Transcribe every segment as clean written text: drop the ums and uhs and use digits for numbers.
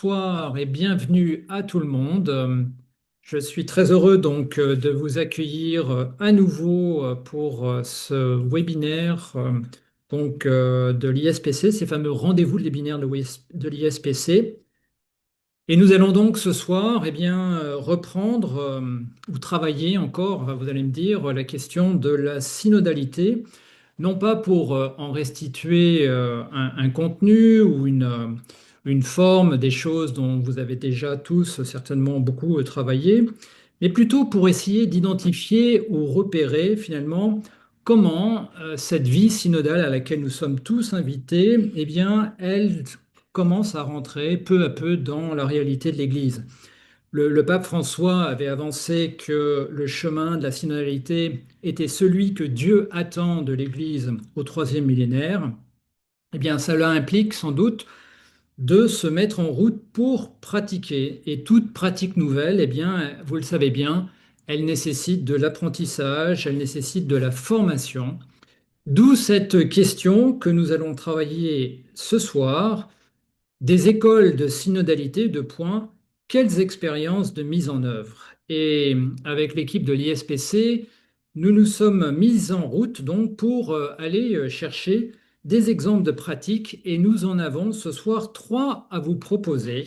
bonsoir et bienvenue à tout le monde. Je suis très heureux de vous accueillir à nouveau pour ce webinaire de l'ISPC, ces fameux rendez-vous de webinaire de l'ISPC. Et nous allons donc ce soir reprendre ou travailler encore, vous allez me dire, la question de la synodalité, non pas pour en restituer un contenu ou une forme des choses dont vous avez déjà tous certainement beaucoup travaillé, mais plutôt pour essayer d'identifier ou repérer finalement comment cette vie synodale à laquelle nous sommes tous invités, elle commence à rentrer peu à peu dans la réalité de l'Église. Le pape François avait avancé que le chemin de la synodalité était celui que Dieu attend de l'Église au troisième millénaire. Cela implique sans doute de se mettre en route pour pratiquer. Et toute pratique nouvelle, vous le savez bien, elle nécessite de l'apprentissage, elle nécessite de la formation. D'où cette question que nous allons travailler ce soir des écoles de synodalité, de points, quelles expériences de mise en œuvre? Et avec l'équipe de l'ISPC, nous nous sommes mis en route donc pour aller chercher des exemples de pratiques et nous en avons ce soir trois à vous proposer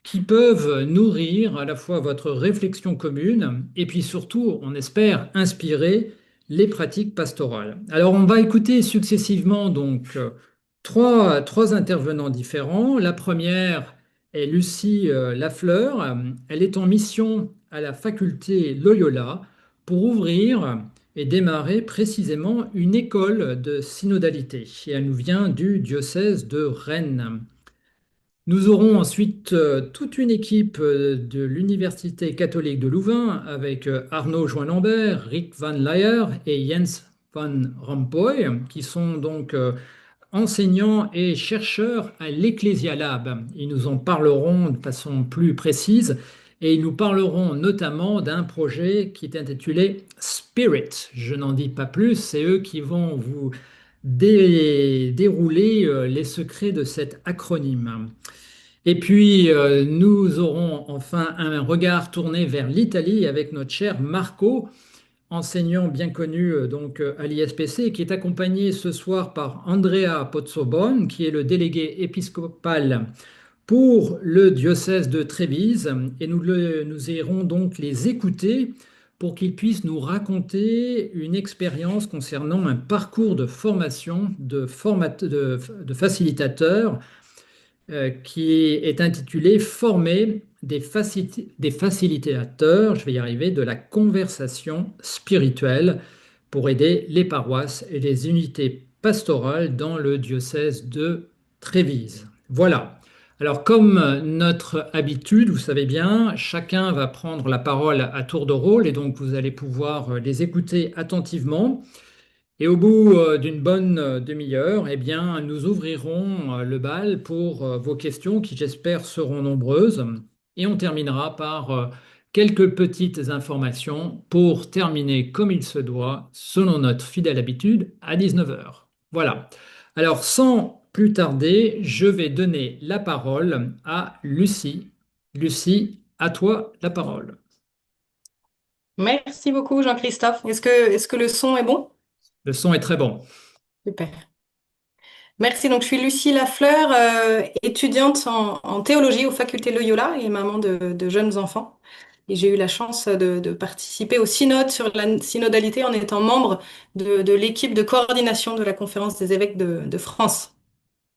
qui peuvent nourrir à la fois votre réflexion commune et puis surtout, on espère, inspirer les pratiques pastorales. Alors, on va écouter successivement trois intervenants différents. La première est Lucie Lafleur. Elle est en mission à la faculté Loyola pour ouvrir et démarrer précisément une école de synodalité. Et elle nous vient du diocèse de Rennes. Nous aurons ensuite toute une équipe de l'Université catholique de Louvain avec Arnaud Join-Lambert, Rick Van Laer et Jens Van Rompuy, qui sont enseignants et chercheurs à l'Ecclesia Lab. Ils nous en parleront de façon plus précise et ils nous parleront notamment d'un projet qui est intitulé Spirit. Je n'en dis pas plus, c'est eux qui vont vous dérouler les secrets de cet acronyme. Et puis, nous aurons enfin un regard tourné vers l'Italie avec notre cher Marco, enseignant bien connu à l'ISPC, qui est accompagné ce soir par Andrea Pozzobon, qui est le délégué épiscopal pour le diocèse de Trévise. Et nous irons donc les écouter pour qu'ils puissent nous raconter une expérience concernant un parcours de formation de facilitateur qui est intitulé Former des facilitateurs, je vais y arriver, de la conversation spirituelle pour aider les paroisses et les unités pastorales dans le diocèse de Trévise. Voilà. Alors, comme notre habitude, vous savez bien, chacun va prendre la parole à tour de rôle et donc vous allez pouvoir les écouter attentivement. Et au bout d'une bonne demi-heure, nous ouvrirons le bal pour vos questions qui, j'espère, seront nombreuses. Et on terminera par quelques petites informations pour terminer comme il se doit, selon notre fidèle habitude, à 19 heures. Voilà. Alors, sans plus tarder, je vais donner la parole à Lucie. Lucie, à toi la parole. Merci beaucoup, Jean-Christophe. Est-ce que le son est bon? Le son est très bon. Super. Merci. Donc, je suis Lucie Lafleur, étudiante en théologie aux facultés Loyola et maman de jeunes enfants. Et j'ai eu la chance de participer au synode sur la synodalité en étant membre de l'équipe de coordination de la Conférence des évêques de France.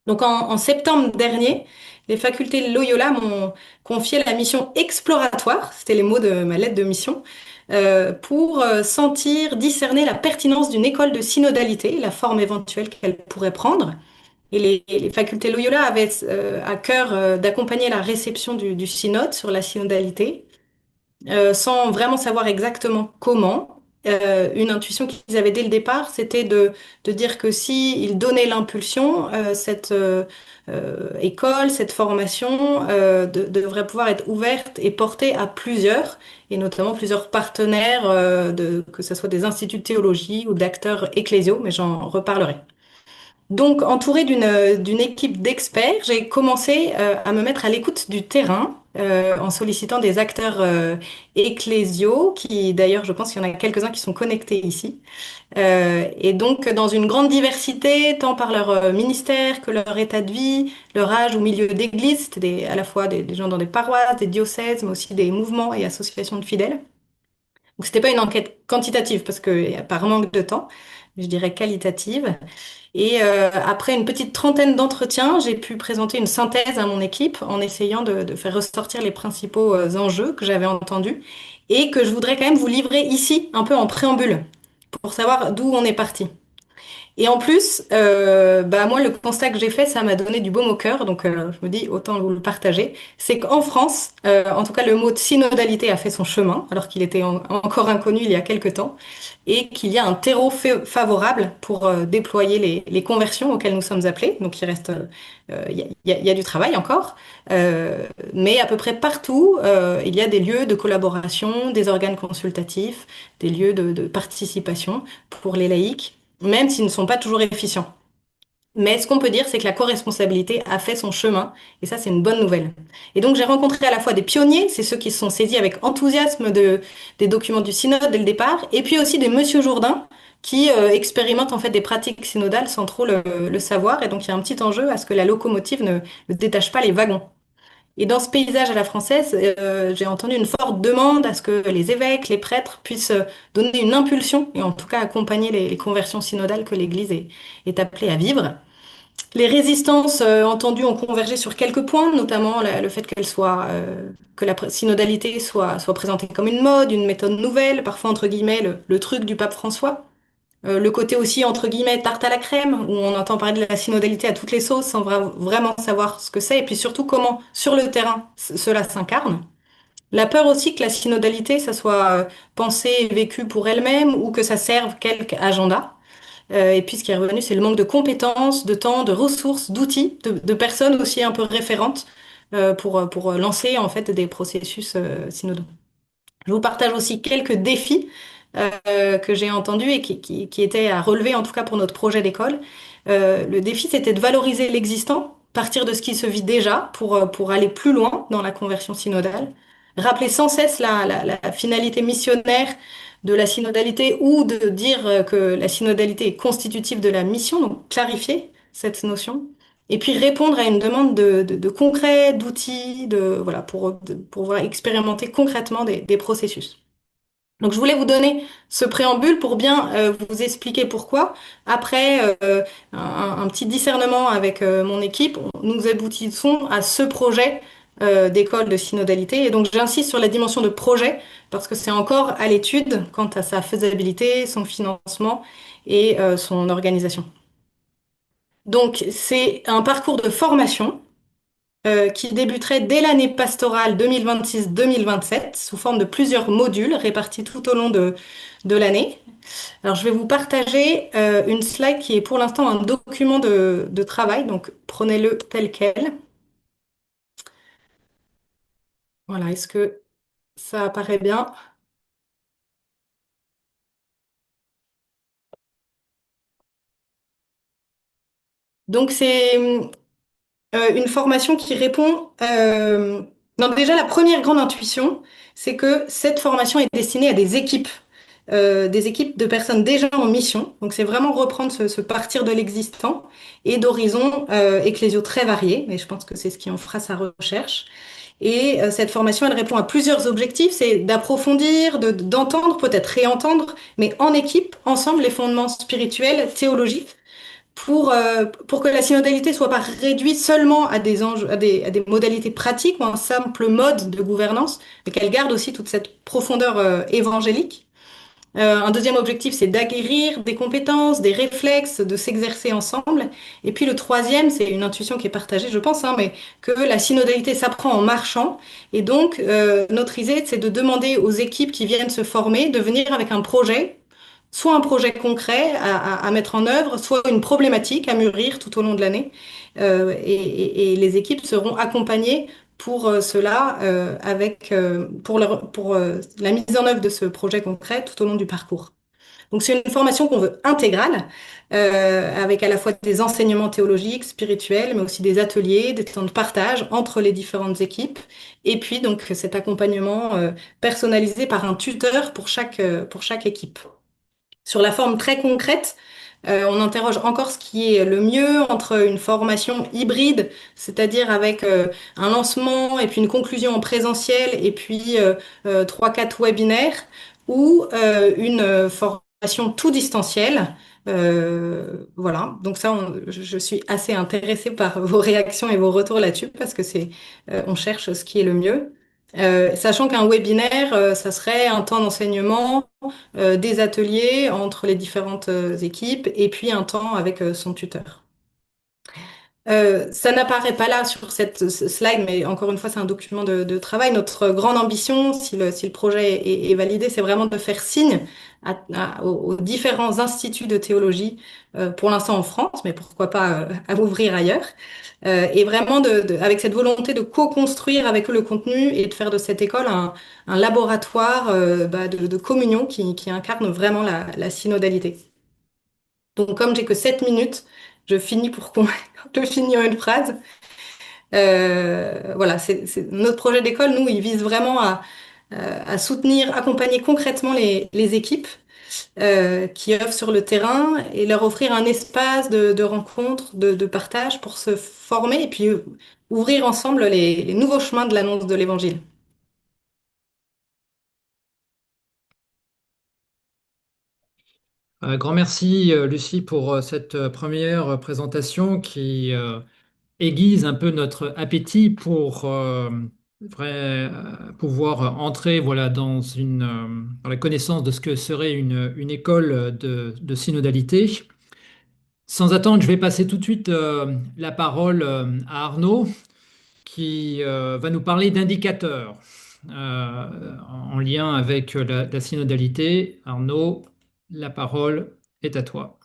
Donc, en septembre dernier, les facultés Loyola m'ont confié la mission exploratoire, c'était les mots de ma lettre de mission, pour sentir, discerner la pertinence d'une école de synodalité, la forme éventuelle qu'elle pourrait prendre. Et les facultés Loyola avaient à cœur d'accompagner la réception du synode sur la synodalité sans vraiment savoir exactement comment. Une intuition qu'ils avaient dès le départ, c'était de dire que si ils donnaient l'impulsion, cette école, cette formation devrait pouvoir être ouverte et portée à plusieurs, et notamment plusieurs partenaires, que ce soit des instituts de théologie ou d'acteurs ecclésiaux, mais j'en reparlerai. Donc, entourée d'une équipe d'experts, j'ai commencé à me mettre à l'écoute du terrain en sollicitant des acteurs ecclésiaux, qui d'ailleurs, je pense qu'il y en a quelques-uns qui sont connectés ici. Et donc, dans une grande diversité, tant par leur ministère que leur état de vie, leur âge ou milieu d'église, c'était à la fois des gens dans des paroisses, des diocèses, mais aussi des mouvements et associations de fidèles. Donc, c'était pas une enquête quantitative parce que par manque de temps, je dirais qualitative. Et après une petite trentaine d'entretiens, j'ai pu présenter une synthèse à mon équipe en essayant de faire ressortir les principaux enjeux que j'avais entendus et que je voudrais quand même vous livrer ici, un peu en préambule, pour savoir d'où on est parti. Et en plus, bah moi, le constat que j'ai fait, ça m'a donné du baume au cœur, donc je me dis autant vous le partager. C'est qu'en France, en tout cas, le mot de synodalité a fait son chemin, alors qu'il était encore inconnu il y a quelque temps, et qu'il y a un terreau favorable pour déployer les conversions auxquelles nous sommes appelés. Donc il reste, il y a du travail encore, mais à peu près partout, il y a des lieux de collaboration, des organes consultatifs, des lieux de participation pour les laïcs même s'ils ne sont pas toujours efficients. Mais ce qu'on peut dire, c'est que la co-responsabilité a fait son chemin, et ça, c'est une bonne nouvelle. Et donc, j'ai rencontré à la fois des pionniers, c'est ceux qui se sont saisis avec enthousiasme des documents du synode dès le départ, et puis aussi des Monsieur Jourdain, qui expérimentent en fait des pratiques synodales sans trop le savoir, et donc il y a un petit enjeu à ce que la locomotive ne détache pas les wagons. Et dans ce paysage à la française, j'ai entendu une forte demande à ce que les évêques, les prêtres puissent donner une impulsion et en tout cas accompagner les conversions synodales que l'Église est appelée à vivre. Les résistances entendues ont convergé sur quelques points, notamment le fait que la synodalité soit présentée comme une mode, une méthode nouvelle, parfois entre guillemets le truc du pape François. Le côté aussi, entre guillemets, tarte à la crème, où on entend parler de la synodalité à toutes les sauces sans vraiment savoir ce que c'est, et puis surtout comment, sur le terrain, cela s'incarne. La peur aussi que la synodalité, ça soit pensée et vécue pour elle-même, ou que ça serve quelque agenda. Et puis ce qui est revenu, c'est le manque de compétences, de temps, de ressources, d'outils, de personnes aussi un peu référentes pour lancer en fait des processus synodaux. Je vous partage aussi quelques défis que j'ai entendus et qui étaient à relever, en tout cas pour notre projet d'école. Le défi, c'était de valoriser l'existant, partir de ce qui se vit déjà pour aller plus loin dans la conversion synodale. Rappeler sans cesse la finalité missionnaire de la synodalité ou de dire que la synodalité est constitutive de la mission, donc clarifier cette notion. Et puis répondre à une demande de concret, d'outils, voilà, pour pouvoir expérimenter concrètement des processus. Donc je voulais vous donner ce préambule pour bien vous expliquer pourquoi. Après un petit discernement avec mon équipe, nous aboutissons à ce projet d'école de synodalité. Et donc j'insiste sur la dimension de projet parce que c'est encore à l'étude quant à sa faisabilité, son financement et son organisation. Donc c'est un parcours de formation qui débuterait dès l'année pastorale 2026-2027 sous forme de plusieurs modules répartis tout au long de l'année. Alors, je vais vous partager une slide qui est pour l'instant un document de travail, donc prenez-le tel quel. Voilà, est-ce que ça apparaît bien? Donc, c'est une formation qui répond... Non, déjà, la première grande intuition, c'est que cette formation est destinée à des équipes de personnes déjà en mission. Donc, c'est vraiment reprendre ce partir de l'existant et d'horizons ecclésiaux très variés. Mais je pense que c'est ce qui en fera sa recherche. Et cette formation, elle répond à plusieurs objectifs. C'est d'approfondir, d'entendre, peut-être réentendre, mais en équipe, ensemble, les fondements spirituels, théologiques pour que la synodalité soit pas réduite seulement à des enjeux, à des modalités pratiques ou un simple mode de gouvernance, mais qu'elle garde aussi toute cette profondeur évangélique. Un deuxième objectif, c'est d'acquérir des compétences, des réflexes, de s'exercer ensemble. Et puis le troisième, c'est une intuition qui est partagée, je pense, hein, mais que la synodalité s'apprend en marchant. Et donc, notre idée, c'est de demander aux équipes qui viennent se former de venir avec un projet, soit un projet concret à mettre en œuvre, soit une problématique à mûrir tout au long de l'année. Et les équipes seront accompagnées pour cela, pour la mise en œuvre de ce projet concret tout au long du parcours. Donc c'est une formation qu'on veut intégrale, avec à la fois des enseignements théologiques, spirituels, mais aussi des ateliers, des temps de partage entre les différentes équipes, et puis donc cet accompagnement personnalisé par un tuteur pour chaque équipe. Sur la forme très concrète, on interroge encore ce qui est le mieux entre une formation hybride, c'est-à-dire avec un lancement et puis une conclusion en présentiel et puis 3-4 webinaires, ou une formation tout distanciel. Voilà, donc ça, je suis assez intéressée par vos réactions et vos retours là-dessus parce que on cherche ce qui est le mieux. Sachant qu'un webinaire, ça serait un temps d'enseignement, des ateliers entre les différentes équipes et puis un temps avec son tuteur. Ça n'apparaît pas là sur ce slide, mais encore une fois, c'est un document de travail. Notre grande ambition, si le projet est validé, c'est vraiment de faire signe aux différents instituts de théologie, pour l'instant en France, mais pourquoi pas à ouvrir ailleurs. Et vraiment, avec cette volonté de co-construire avec eux le contenu et de faire de cette école un laboratoire de communion qui incarne vraiment la synodalité. Donc, comme j'ai que 7 minutes, je finis de finir une phrase. Voilà, notre projet d'école, nous, il vise vraiment à soutenir, accompagner concrètement les équipes qui œuvrent sur le terrain et leur offrir un espace de rencontre, de partage pour se former et puis ouvrir ensemble les nouveaux chemins de l'annonce de l'Évangile. Grand merci, Lucie, pour cette première présentation qui aiguise un peu notre appétit pour pouvoir entrer voilà, dans la connaissance de ce que serait une école de synodalité. Sans attendre, je vais passer tout de suite la parole à Arnaud, qui va nous parler d'indicateurs en lien avec la synodalité. Arnaud, la parole est à toi.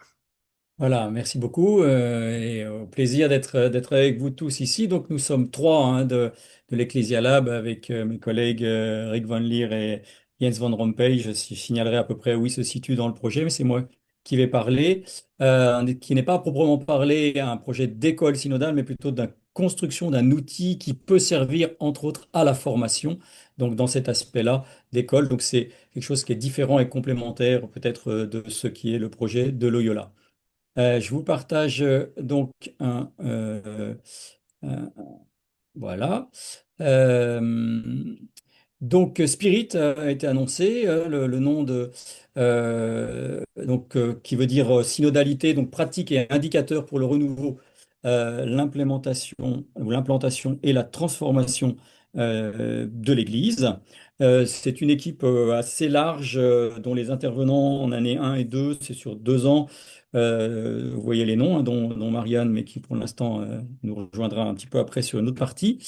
Voilà, merci beaucoup et au plaisir d'être avec vous tous ici. Donc nous sommes trois de l'Ecclesia Lab avec mes collègues Rick Van Leer et Jens Van Rompuy. Je signalerai à peu près où ils se situent dans le projet, mais c'est moi qui vais parler, qui n'est pas à proprement parler un projet d'école synodale, mais plutôt de la construction d'un outil qui peut servir entre autres à la formation. Donc dans cet aspect-là d'école, donc c'est quelque chose qui est différent et complémentaire peut-être de ce qui est le projet de Loyola. Je vous partage donc un- voilà. Euh, Spirit a été annoncé, le nom qui veut dire synodalité, donc pratique et indicateur pour le renouveau, l'implémentation ou l'implantation et la transformation de l'Église. C'est une équipe assez large dont les intervenants en année 1 et 2, c'est sur 2 ans. Vous voyez les noms, hein, dont Marianne, mais qui pour l'instant nous rejoindra un petit peu après sur une autre partie.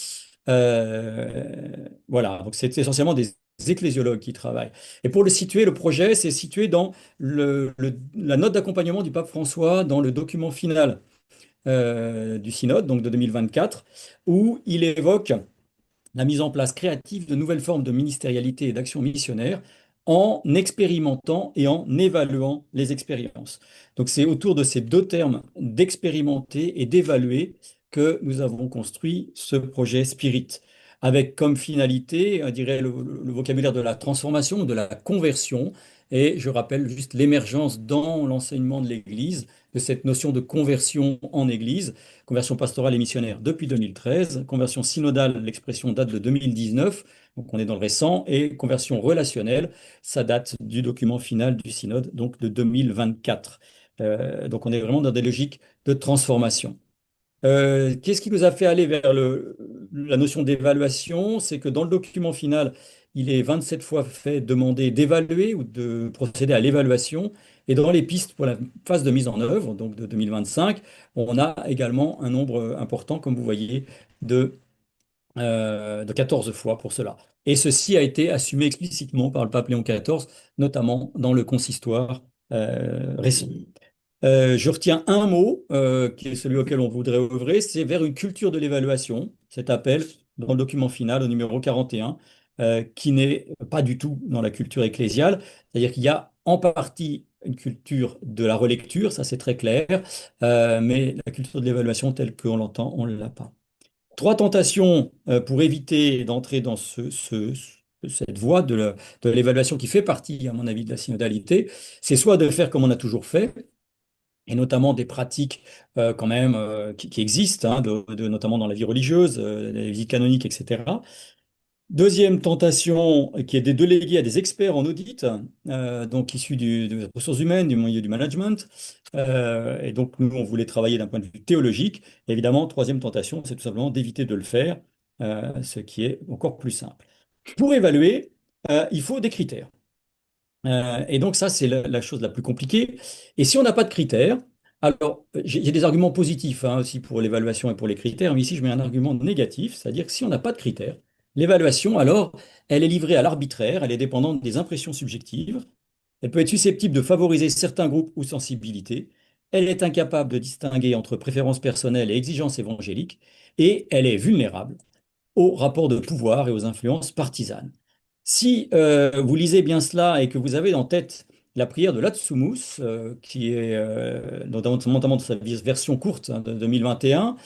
Voilà, donc c'est essentiellement des ecclésiologues qui travaillent. Et pour le situer, le projet, c'est situé dans la note d'accompagnement du pape François dans le document final du synode, donc de 2024, où il évoque la mise en place créative de nouvelles formes de ministérialité et d'action missionnaire en expérimentant et en évaluant les expériences. Donc c'est autour de ces deux termes d'expérimenter et d'évaluer que nous avons construit ce projet Spirit, avec comme finalité, je dirais, le vocabulaire de la transformation, de la conversion. Et je rappelle juste l'émergence dans l'enseignement de l'Église de cette notion de conversion en Église, conversion pastorale et missionnaire depuis 2013, conversion synodale, l'expression date de 2019, donc on est dans le récent, et conversion relationnelle, ça date du document final du synode, donc de 2024. Donc on est vraiment dans des logiques de transformation. Qu'est-ce qui nous a fait aller vers la notion d'évaluation? C'est que dans le document final, il est 27 fois fait demander d'évaluer ou de procéder à l'évaluation. Et dans les pistes pour la phase de mise en œuvre, donc de 2025, on a également un nombre important, comme vous voyez, de 14 fois pour cela. Et ceci a été assumé explicitement par le pape Léon XIV, notamment dans le consistoire récent. Je retiens un mot qui est celui auquel on voudrait œuvrer, c'est vers une culture de l'évaluation, cet appel dans le document final au numéro 41, qui n'est pas du tout dans la culture ecclésiale, c'est-à-dire qu'il y a en partie une culture de la relecture, ça c'est très clair, mais la culture de l'évaluation telle qu'on l'entend, on ne l'a pas. Trois tentations pour éviter d'entrer dans cette voie de l'évaluation qui fait partie, à mon avis, de la synodalité. C'est soit de faire comme on a toujours fait, et notamment des pratiques quand même qui existent, hein, notamment dans la vie religieuse, la vie canonique, etc. Deuxième tentation, qui est de déléguer à des experts en audit, donc issus des ressources humaines, du milieu du management. Et donc, nous, on voulait travailler d'un point de vue théologique. Évidemment, troisième tentation, c'est tout simplement d'éviter de le faire, ce qui est encore plus simple. Pour évaluer, il faut des critères. Et donc ça, c'est la chose la plus compliquée. Et si on n'a pas de critères, alors j'ai des arguments positifs hein, aussi pour l'évaluation et pour les critères, mais ici je mets un argument négatif, c'est-à-dire que si on n'a pas de critères, l'évaluation, alors, elle est livrée à l'arbitraire, elle est dépendante des impressions subjectives, elle peut être susceptible de favoriser certains groupes ou sensibilités, elle est incapable de distinguer entre préférences personnelles et exigences évangéliques, et elle est vulnérable aux rapports de pouvoir et aux influences partisanes. Si vous lisez bien cela et que vous avez en tête la prière de Latsumus, qui est notamment de sa version courte hein, de 2021,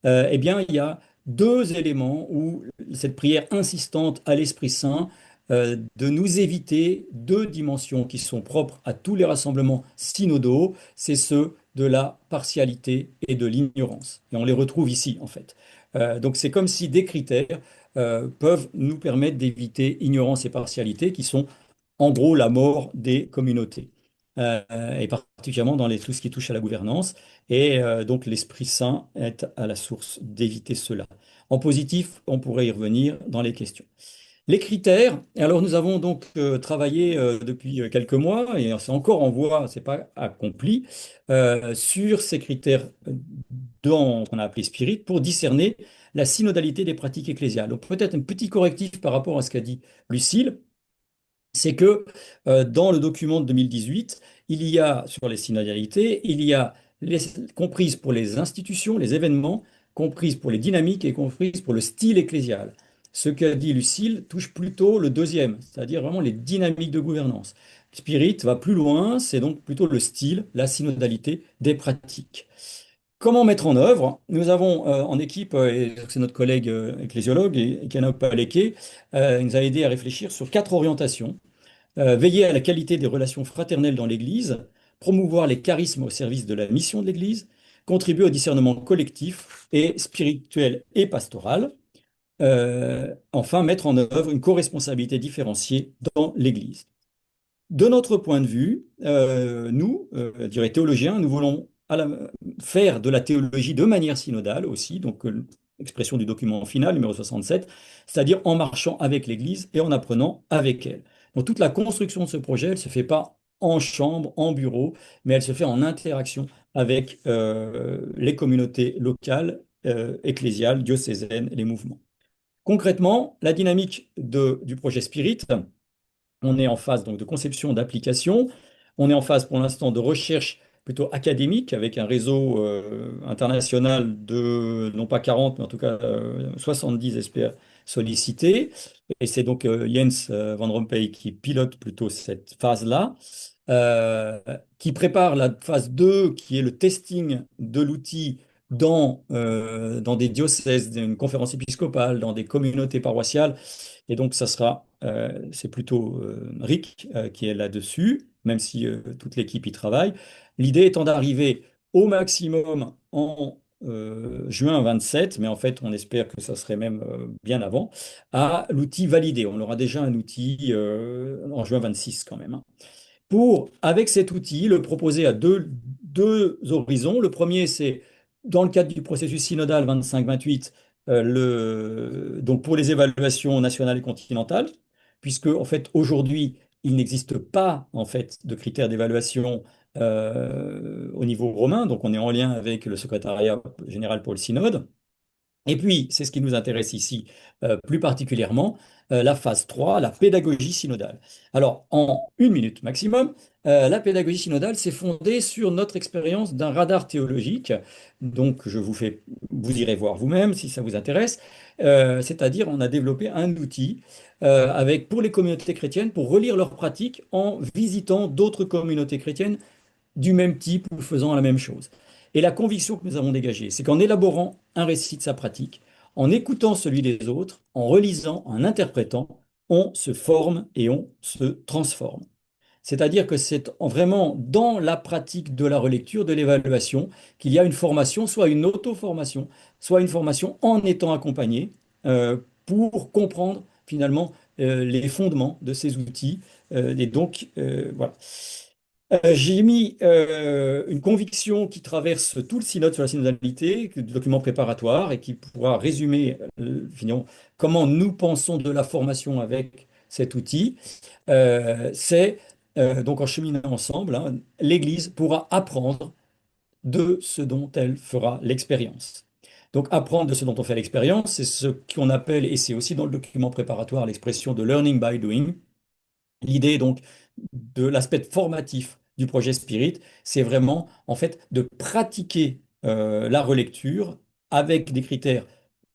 eh bien, il y a deux éléments où cette prière insistante à l'Esprit Saint de nous éviter deux dimensions qui sont propres à tous les rassemblements synodaux, c'est ceux de la partialité et de l'ignorance. Et on les retrouve ici, en fait. Donc c'est comme si des critères peuvent nous permettre d'éviter ignorance et partialité, qui sont en gros la mort des communautés, et particulièrement dans tout ce qui touche à la gouvernance. Et donc l'Esprit Saint est à la source d'éviter cela. En positif, on pourrait y revenir dans les questions. Les critères, alors nous avons donc travaillé depuis quelques mois, et c'est encore en voie, c'est pas accompli, sur ces critères qu'on a appelé spirit pour discerner la synodalité des pratiques ecclésiales. Donc peut-être un petit correctif par rapport à ce qu'a dit Lucille, c'est que dans le document de 2018, il y a sur les synodalités, il y a comprises pour les institutions, les événements, comprises pour les dynamiques et comprises pour le style ecclésial. Ce qu'a dit Lucille touche plutôt le deuxième, c'est-à-dire vraiment les dynamiques de gouvernance. Spirit va plus loin, c'est donc plutôt le style, la synodalité des pratiques. Comment mettre en œuvre? Nous avons en équipe, et c'est notre collègue ecclésiologue, Ekana Paleke, il nous a aidé à réfléchir sur quatre orientations. Veiller à la qualité des relations fraternelles dans l'Église, promouvoir les charismes au service de la mission de l'Église, contribuer au discernement collectif et spirituel et pastoral. Enfin, mettre en œuvre une co-responsabilité différenciée dans l'Église. De notre point de vue, nous, je dirais théologiens, nous voulons faire de la théologie de manière synodale aussi, donc l'expression du document final, numéro 67, c'est-à-dire en marchant avec l'Église et en apprenant avec elle. Donc toute la construction de ce projet, elle ne se fait pas en chambre, en bureau, mais elle se fait en interaction avec les communautés locales, ecclésiales, diocésaines, les mouvements. Concrètement, la dynamique du projet Spirit, on est en phase donc de conception d'application. On est en phase pour l'instant de recherche plutôt académique avec un réseau international de non pas 40 mais en tout cas 70 experts sollicités. Et c'est donc Jens Van Rompuy qui pilote plutôt cette phase-là, euh, qui prépare la phase 2 qui est le testing de l'outil dans des diocèses, dans une conférence épiscopale, dans des communautés paroissiales. Et donc, c'est plutôt Rick qui est là-dessus, même si toute l'équipe y travaille. L'idée étant d'arriver au maximum en juin 27, mais en fait, on espère que ça serait même bien avant, à l'outil validé. On aura déjà un outil en juin 26 quand même, hein. Pour, avec cet outil, le proposer à deux horizons. Le premier, c'est dans le cadre du processus synodal 25-28, donc pour les évaluations nationales et continentales, puisque en fait aujourd'hui, il n'existe pas en fait de critères d'évaluation au niveau romain, donc on est en lien avec le secrétariat général pour le synode. Et puis, c'est ce qui nous intéresse ici plus particulièrement, la phase 3, la pédagogie synodale. Alors, en 1 minute maximum, la pédagogie synodale s'est fondée sur notre expérience d'un radar théologique. Donc, vous irez voir vous-même si ça vous intéresse. C'est-à-dire, on a développé un outil pour les communautés chrétiennes pour relire leurs pratiques en visitant d'autres communautés chrétiennes du même type ou faisant la même chose. Et la conviction que nous avons dégagée, c'est qu'en élaborant un récit de sa pratique, en écoutant celui des autres, en relisant, en interprétant, on se forme et on se transforme. C'est-à-dire que c'est vraiment dans la pratique de la relecture, de l'évaluation, qu'il y a une formation, soit une auto-formation, soit une formation en étant accompagné pour comprendre finalement les fondements de ces outils. Et donc, voilà. J'ai mis une conviction qui traverse tout le synode sur la synodalité, le document préparatoire, et qui pourra résumer finalement comment nous pensons de la formation avec cet outil. C'est donc en cheminant ensemble, hein, l'Église pourra apprendre de ce dont elle fera l'expérience. Donc apprendre de ce dont on fait l'expérience, c'est ce qu'on appelle, et c'est aussi dans le document préparatoire, l'expression de learning by doing. L'idée donc de l'aspect formatif du projet Spirit, c'est vraiment en fait de pratiquer la relecture avec des critères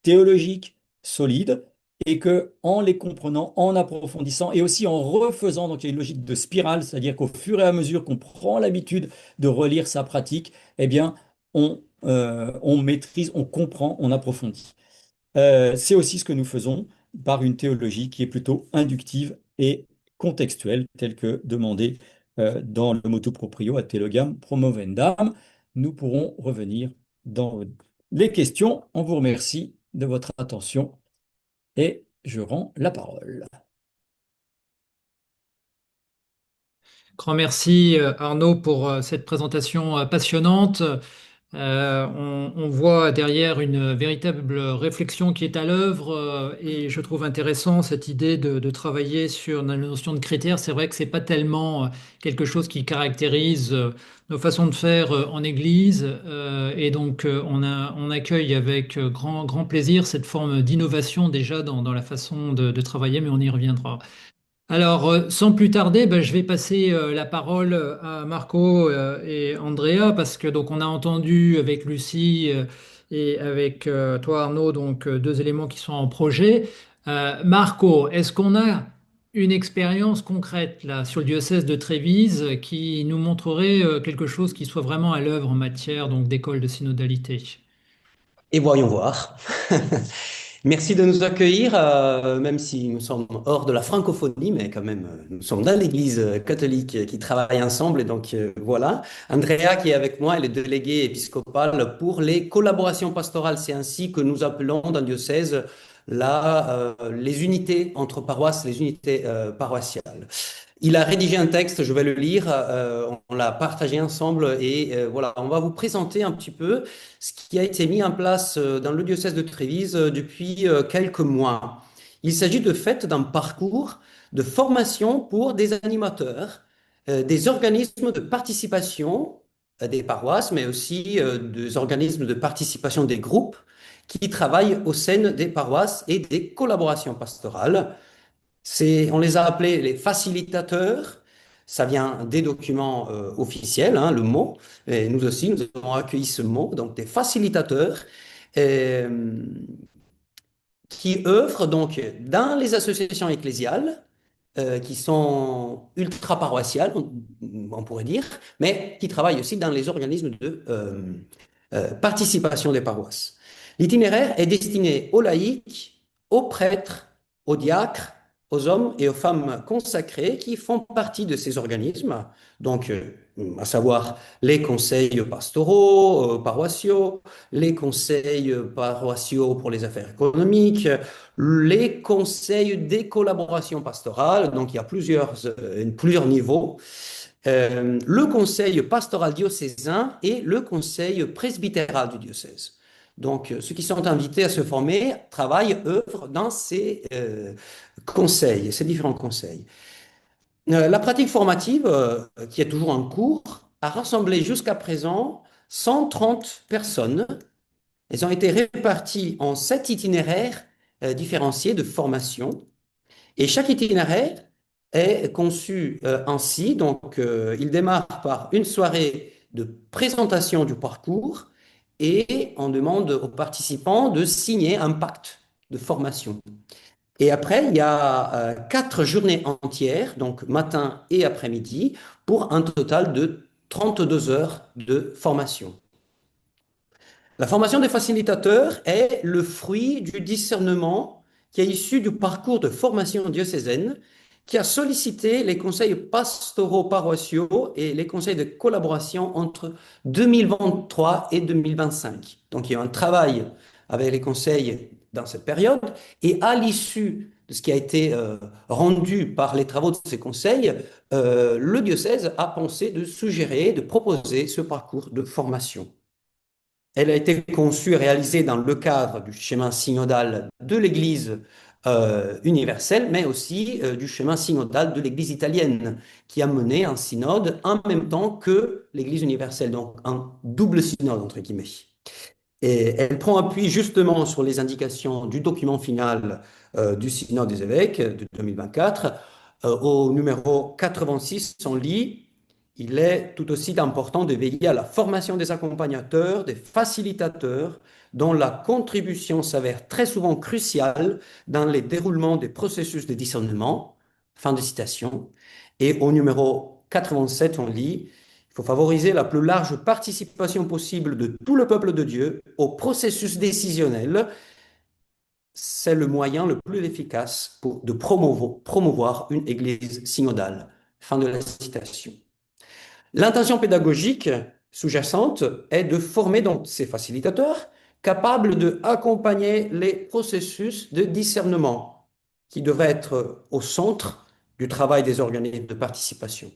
théologiques solides et que en les comprenant, en approfondissant et aussi en refaisant, donc il y a une logique de spirale, c'est-à-dire qu'au fur et à mesure qu'on prend l'habitude de relire sa pratique, eh bien on maîtrise, on comprend, on approfondit. C'est aussi ce que nous faisons par une théologie qui est plutôt inductive et contextuelle, telle que demandé dans le motu proprio ad theologam promovendam. Nous pourrons revenir dans les questions. On vous remercie de votre attention et je rends la parole. Grand merci Arnaud pour cette présentation passionnante. On voit derrière une véritable réflexion qui est à l'œuvre et je trouve intéressant cette idée de travailler sur la notion de critères. C'est vrai que c'est pas tellement quelque chose qui caractérise nos façons de faire en Église et donc on accueille avec grand plaisir cette forme d'innovation déjà dans la façon de travailler, mais on y reviendra. Alors, sans plus tarder, ben, je vais passer la parole à Marco et Andrea parce que donc on a entendu avec Lucie et avec toi Arnaud donc deux éléments qui sont en projet. Marco, est-ce qu'on a une expérience concrète là sur le diocèse de Trévise qui nous montrerait quelque chose qui soit vraiment à l'œuvre en matière donc d'école de synodalité? Et voyons voir. Merci de nous accueillir, même si nous sommes hors de la francophonie, mais quand même, nous sommes dans l'Église catholique qui travaille ensemble. Et donc, voilà. Andrea, qui est avec moi, elle est déléguée épiscopale pour les collaborations pastorales. C'est ainsi que nous appelons dans le diocèse les unités entre paroisses, les unités paroissiales. Il a rédigé un texte, je vais le lire, on l'a partagé ensemble et voilà, on va vous présenter un petit peu ce qui a été mis en place dans le diocèse de Trévise depuis quelques mois. Il s'agit de fait d'un parcours de formation pour des animateurs, des organismes de participation des paroisses, mais aussi des organismes de participation des groupes qui travaillent au sein des paroisses et des collaborations pastorales. On les a appelés les facilitateurs. Ça vient des documents officiels, hein, le mot. Et nous aussi, nous avons accueilli ce mot, donc des facilitateurs euh, qui œuvrent donc dans les associations ecclésiales qui sont ultra-paroissiales, on pourrait dire, mais qui travaillent aussi dans les organismes de participation des paroisses. L'itinéraire est destiné aux laïcs, aux prêtres, aux diacres, aux hommes et aux femmes consacrés qui font partie de ces organismes, donc à savoir les conseils pastoraux, paroissiaux, les conseils paroissiaux pour les affaires économiques, les conseils des collaborations pastorales, donc il y a plusieurs niveaux, le conseil pastoral diocésain et le conseil presbytéral du diocèse. Donc, ceux qui sont invités à se former travaillent, œuvrent dans ces conseils, ces différents conseils. La pratique formative, qui est toujours en cours, a rassemblé jusqu'à présent 130 personnes Elles ont été réparties en 7 itinéraires différenciés de formation. Et chaque itinéraire est conçu ainsi. Donc, il démarre par une soirée de présentation du parcours et on demande aux participants de signer un pacte de formation. Et après, il y a 4 journées entières, donc matin et après-midi, pour un total de 32 heures de formation. La formation des facilitateurs est le fruit du discernement qui est issu du parcours de formation diocésaine qui a sollicité les conseils pastoraux paroissiaux et les conseils de collaboration entre 2023 et 2025. Donc il y a un travail avec les conseils dans cette période et à l'issue de ce qui a été rendu par les travaux de ces conseils, le diocèse a pensé de suggérer, de proposer ce parcours de formation. Elle a été conçue et réalisée dans le cadre du schéma synodal de l'Église universelle, mais aussi du schéma synodal de l'Église italienne, qui a mené un synode en même temps que l'Église universelle, donc un double synode, entre guillemets. Et elle prend appui justement sur les indications du document final du synode des évêques de 2024. Au numéro 86, on lit: il est tout aussi important de veiller à la formation des accompagnateurs, des facilitateurs, dont la contribution s'avère très souvent cruciale dans les déroulements des processus de discernement. Fin de citation. Et au numéro 87, on lit: il faut favoriser la plus large participation possible de tout le peuple de Dieu au processus décisionnel. C'est le moyen le plus efficace de promouvoir une église synodale. Fin de la citation. L'intention pédagogique sous-jacente est de former donc ces facilitateurs capables d'accompagner les processus de discernement qui devraient être au centre du travail des organismes de participation.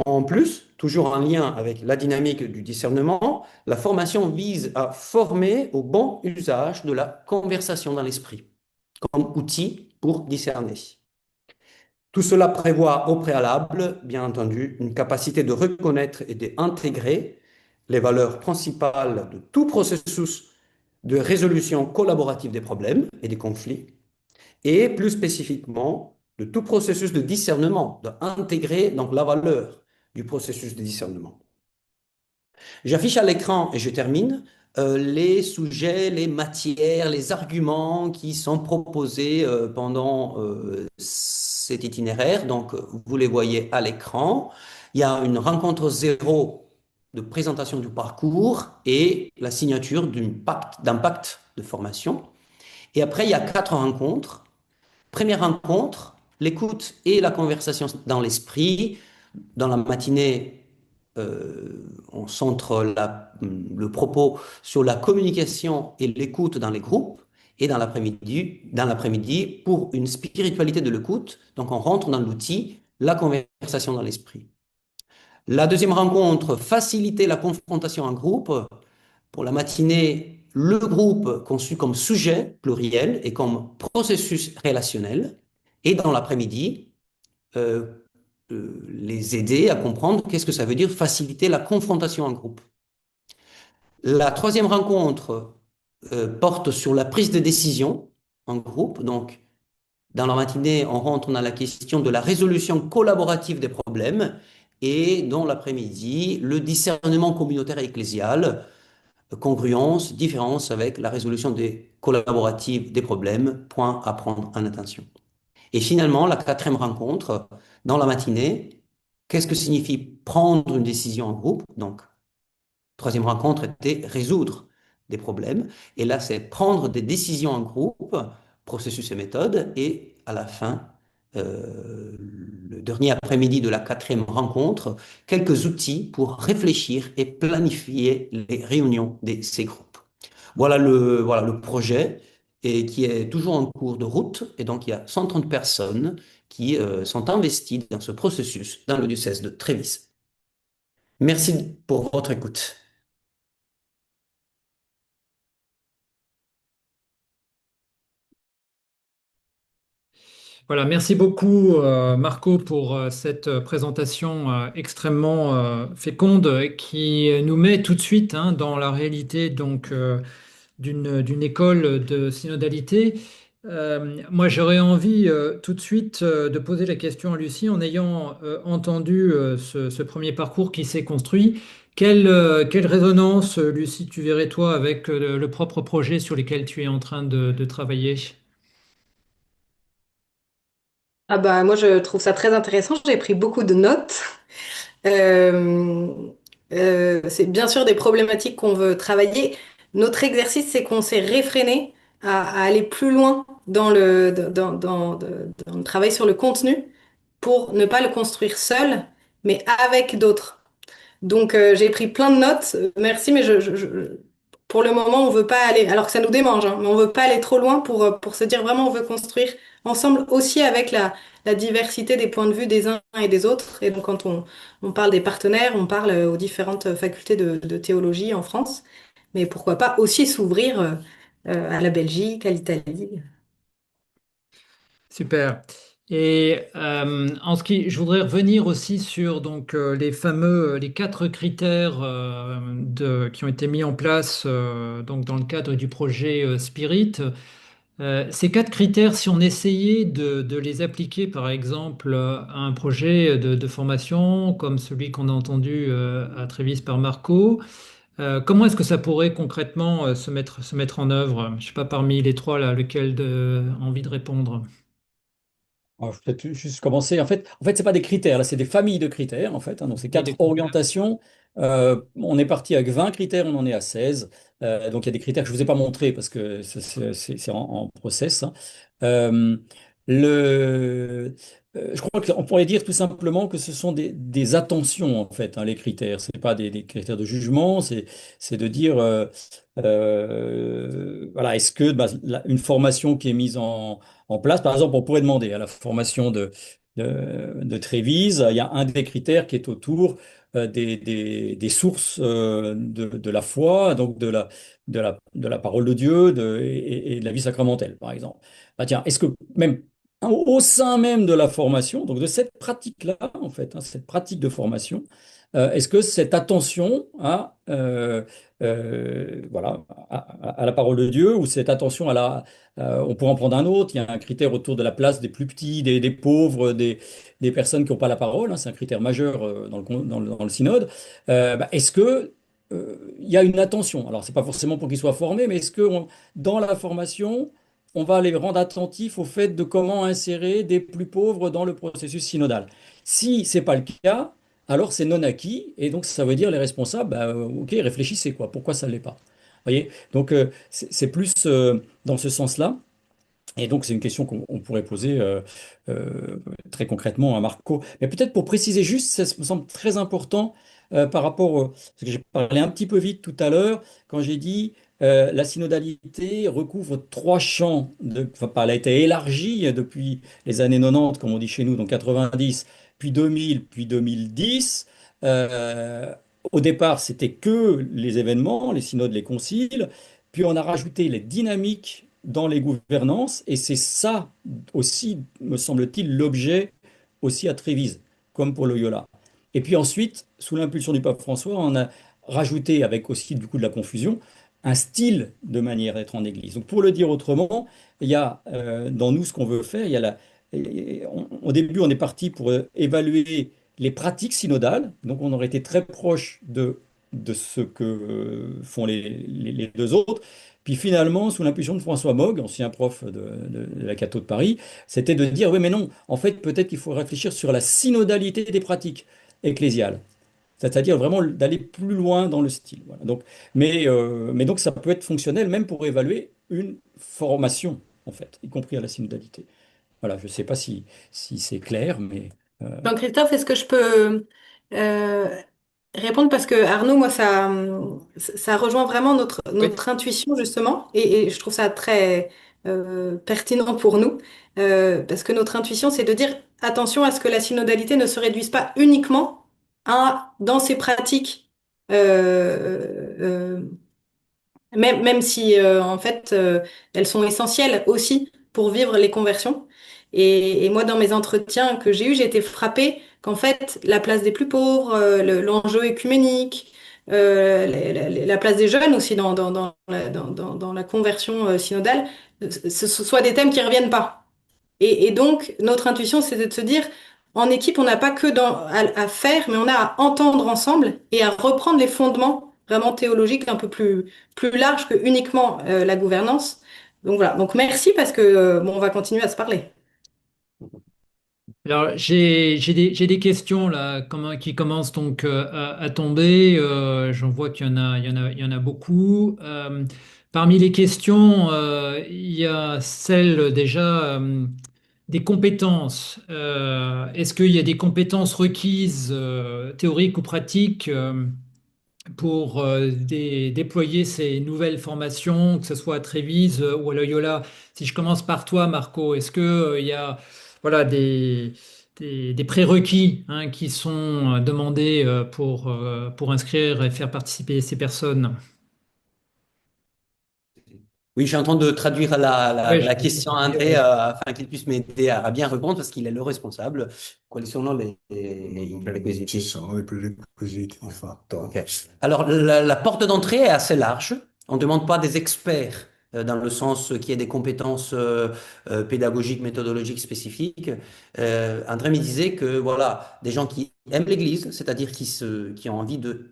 En plus, toujours en lien avec la dynamique du discernement, la formation vise à former au bon usage de la conversation dans l'esprit comme outil pour discerner. Tout cela prévoit au préalable, bien entendu, une capacité de reconnaître et d'intégrer les valeurs principales de tout processus de résolution collaborative des problèmes et des conflits, et plus spécifiquement de tout processus de discernement, d'intégrer donc la valeur du processus de discernement. J'affiche à l'écran, et je termine, les sujets, les matières, les arguments qui sont proposés pendant cet itinéraire. Donc, vous les voyez à l'écran. Il y a une rencontre zéro de présentation du parcours et la signature d'un pacte de formation. Et après, il y a 4 rencontres. Première rencontre, l'écoute et la conversation dans l'esprit. Dans la matinée, on centre le propos sur la communication et l'écoute dans les groupes. Et dans l'après-midi, pour une spiritualité de l'écoute, donc on rentre dans l'outil, la conversation dans l'esprit. La deuxième rencontre, faciliter la confrontation en groupe. Pour la matinée, le groupe conçu comme sujet pluriel et comme processus relationnel. Et dans l'après-midi, les aider à comprendre qu'est-ce que ça veut dire faciliter la confrontation en groupe. La troisième rencontre porte sur la prise de décision en groupe. Donc, dans la matinée, on rentre dans la question de la résolution collaborative des problèmes et dans l'après-midi, le discernement communautaire et ecclésial, congruence, différence avec la résolution collaborative des problèmes, point à prendre en attention. Et finalement, la quatrième rencontre, dans la matinée, qu'est-ce que signifie prendre une décision en groupe? Donc, troisième rencontre était résoudre des problèmes. Et là, c'est prendre des décisions en groupe, processus et méthode. Et à la fin, le dernier après-midi de la quatrième rencontre, quelques outils pour réfléchir et planifier les réunions de ces groupes. Voilà le projet et qui est toujours en cours de route. Et donc, il y a 130 personnes qui sont investies dans ce processus dans le diocèse de Trévise. Merci pour votre écoute. Voilà, merci beaucoup Marco pour cette présentation extrêmement féconde qui nous met tout de suite hein, dans la réalité d'une école de synodalité. Moi, j'aurais envie tout de suite de poser la question à Lucie en ayant entendu ce premier parcours qui s'est construit. Quelle résonance, Lucie, tu verrais toi avec le propre projet sur lequel tu es en train de travailler? Ah bah moi je trouve ça très intéressant. J'ai pris beaucoup de notes. Euh, c'est bien sûr des problématiques qu'on veut travailler. Notre exercice, c'est qu'on s'est réfréné à aller plus loin dans le travail sur le contenu pour ne pas le construire seul, mais avec d'autres. Donc, j'ai pris plein de notes. Merci, mais pour le moment, on veut pas aller, alors que ça nous démange, hein, mais on veut pas aller trop loin pour se dire vraiment, on veut construire ensemble aussi avec la diversité des points de vue des uns et des autres. Et donc, quand on parle des partenaires, on parle aux différentes facultés de théologie en France, mais pourquoi pas aussi s'ouvrir à la Belgique, à l'Italie. Super. Et je voudrais revenir aussi sur les fameux les quatre critères qui ont été mis en place donc dans le cadre du projet Spirit. Ces quatre critères, si on essayait de les appliquer, par exemple, à un projet de formation comme celui qu'on a entendu à Trévis par Marco, comment est-ce que ça pourrait concrètement se mettre en œuvre? Je ne sais pas parmi les trois là, lequel envie de répondre. Alors, je vais peut-être juste commencer. En fait, c'est pas des critères, là, c'est des familles de critères, en fait, hein. Donc, c'est Oui, des quatre critères. orientations. On est parti avec 20 critères, on en est à 16. Donc, il y a des critères que je ne vous ai pas montrés parce que c'est en process, hein. Euh, je crois qu'on pourrait dire tout simplement que ce sont des attentions, en fait, hein, les critères. Ce pas des critères de jugement, c'est de dire, voilà, est-ce que bah, une formation qui est mise en place. Par exemple, on pourrait demander à la formation de Trévise, il y a un des critères qui est autour des sources de la foi, donc de la parole de Dieu et de la vie sacramentelle, par exemple. Bah, tiens, est-ce que même au sein même de la formation, donc de cette pratique-là, en fait, hein, cette pratique de formation, est-ce que cette attention voilà, à la parole de Dieu ou cette attention on pourrait en prendre un autre. Il y a un critère autour de la place des plus petits, des pauvres, des personnes qui n'ont pas la parole, hein. C'est un critère majeur dans le synode. Est-ce que il y a une attention? Alors, c'est pas forcément pour qu'ils soient formés, mais est-ce que dans la formation, on va les rendre attentifs au fait de comment insérer des plus pauvres dans le processus synodal? Si c'est pas le cas, alors c'est non acquis, et donc ça veut dire les responsables, ok, réfléchissez quoi, pourquoi ça ne l'est pas? Voyez? Donc c'est plus dans ce sens-là. Et donc, c'est une question qu'on pourrait poser très concrètement à Marco. Mais peut-être pour préciser juste, ça me semble très important par rapport parce que j'ai parlé un petit peu vite tout à l'heure, quand j'ai dit la synodalité recouvre trois champs. Enfin, elle a été élargie depuis les années 90, comme on dit chez nous, donc 90, puis 2000, puis 2010. Euh, Au départ, c'était que les événements, les synodes, les conciles. Puis on a rajouté les dynamiques dans les gouvernances, et c'est ça aussi, me semble-t-il, l'objet aussi à Trévise, comme pour Loyola. Et puis ensuite, sous l'impulsion du pape François, on a rajouté, avec aussi du coup de la confusion, un style de manière d'être en Église. Donc pour le dire autrement, il y a dans nous ce qu'on veut faire, il y a au début on est parti pour évaluer les pratiques synodales, donc on aurait été très proche de ce que font les deux autres. Puis finalement, sous l'impulsion de François Mogg, ancien prof de la Catho de Paris, c'était de dire, oui, mais non, en fait, peut-être qu'il faut réfléchir sur la synodalité des pratiques ecclésiales. C'est-à-dire vraiment d'aller plus loin dans le style. Voilà. Mais donc ça peut être fonctionnel même pour évaluer une formation, en fait, y compris à la synodalité. Voilà, je ne sais pas si c'est clair, mais Jean-Christophe, est-ce que je peux euh, répondre parce que Arnaud, moi, ça rejoint vraiment Oui. notre intuition justement, et je trouve ça très pertinent pour nous, parce que notre intuition, c'est de dire attention à ce que la synodalité ne se réduise pas uniquement dans ses pratiques, même si en fait elles sont essentielles aussi. pour vivre les conversions. Et moi, dans mes entretiens que j'ai eus, j'ai été frappée qu'en fait, la place des plus pauvres, l'enjeu écuménique, la place des jeunes aussi dans la conversion synodale, ce soit des thèmes qui reviennent pas. Et donc, notre intuition, c'était de se dire, en équipe, on n'a pas que à faire, mais on a à entendre ensemble et à reprendre les fondements vraiment théologiques un peu plus larges que uniquement la gouvernance. Donc voilà. Donc merci parce que bon, on va continuer à se parler. Alors, j'ai des questions là qui commencent donc à tomber. J'en vois qu'il y en a, il y en a beaucoup. Parmi les questions, il y a celle déjà des compétences. Est-ce qu'il y a des compétences requises, théoriques ou pratiques, pour déployer ces nouvelles formations, que ce soit à Trévise ou à Loyola? Si je commence par toi, Marco, est-ce que, il y a voilà, des prérequis, hein, qui sont demandés pour inscrire et faire participer ces personnes? Oui, je suis en train de traduire Oui, la question à André afin qu'il puisse m'aider à bien répondre parce qu'il est le responsable. Quali sono i prerequisiti? Ci sono dei prerequisiti di fatto. Ok. Alors, la porte d'entrée est assez large. On ne demande pas des experts dans le sens qu'il y ait des compétences pédagogiques, méthodologiques spécifiques. André me disait que voilà, des gens qui aiment l'Église, c'est-à-dire qui ont envie de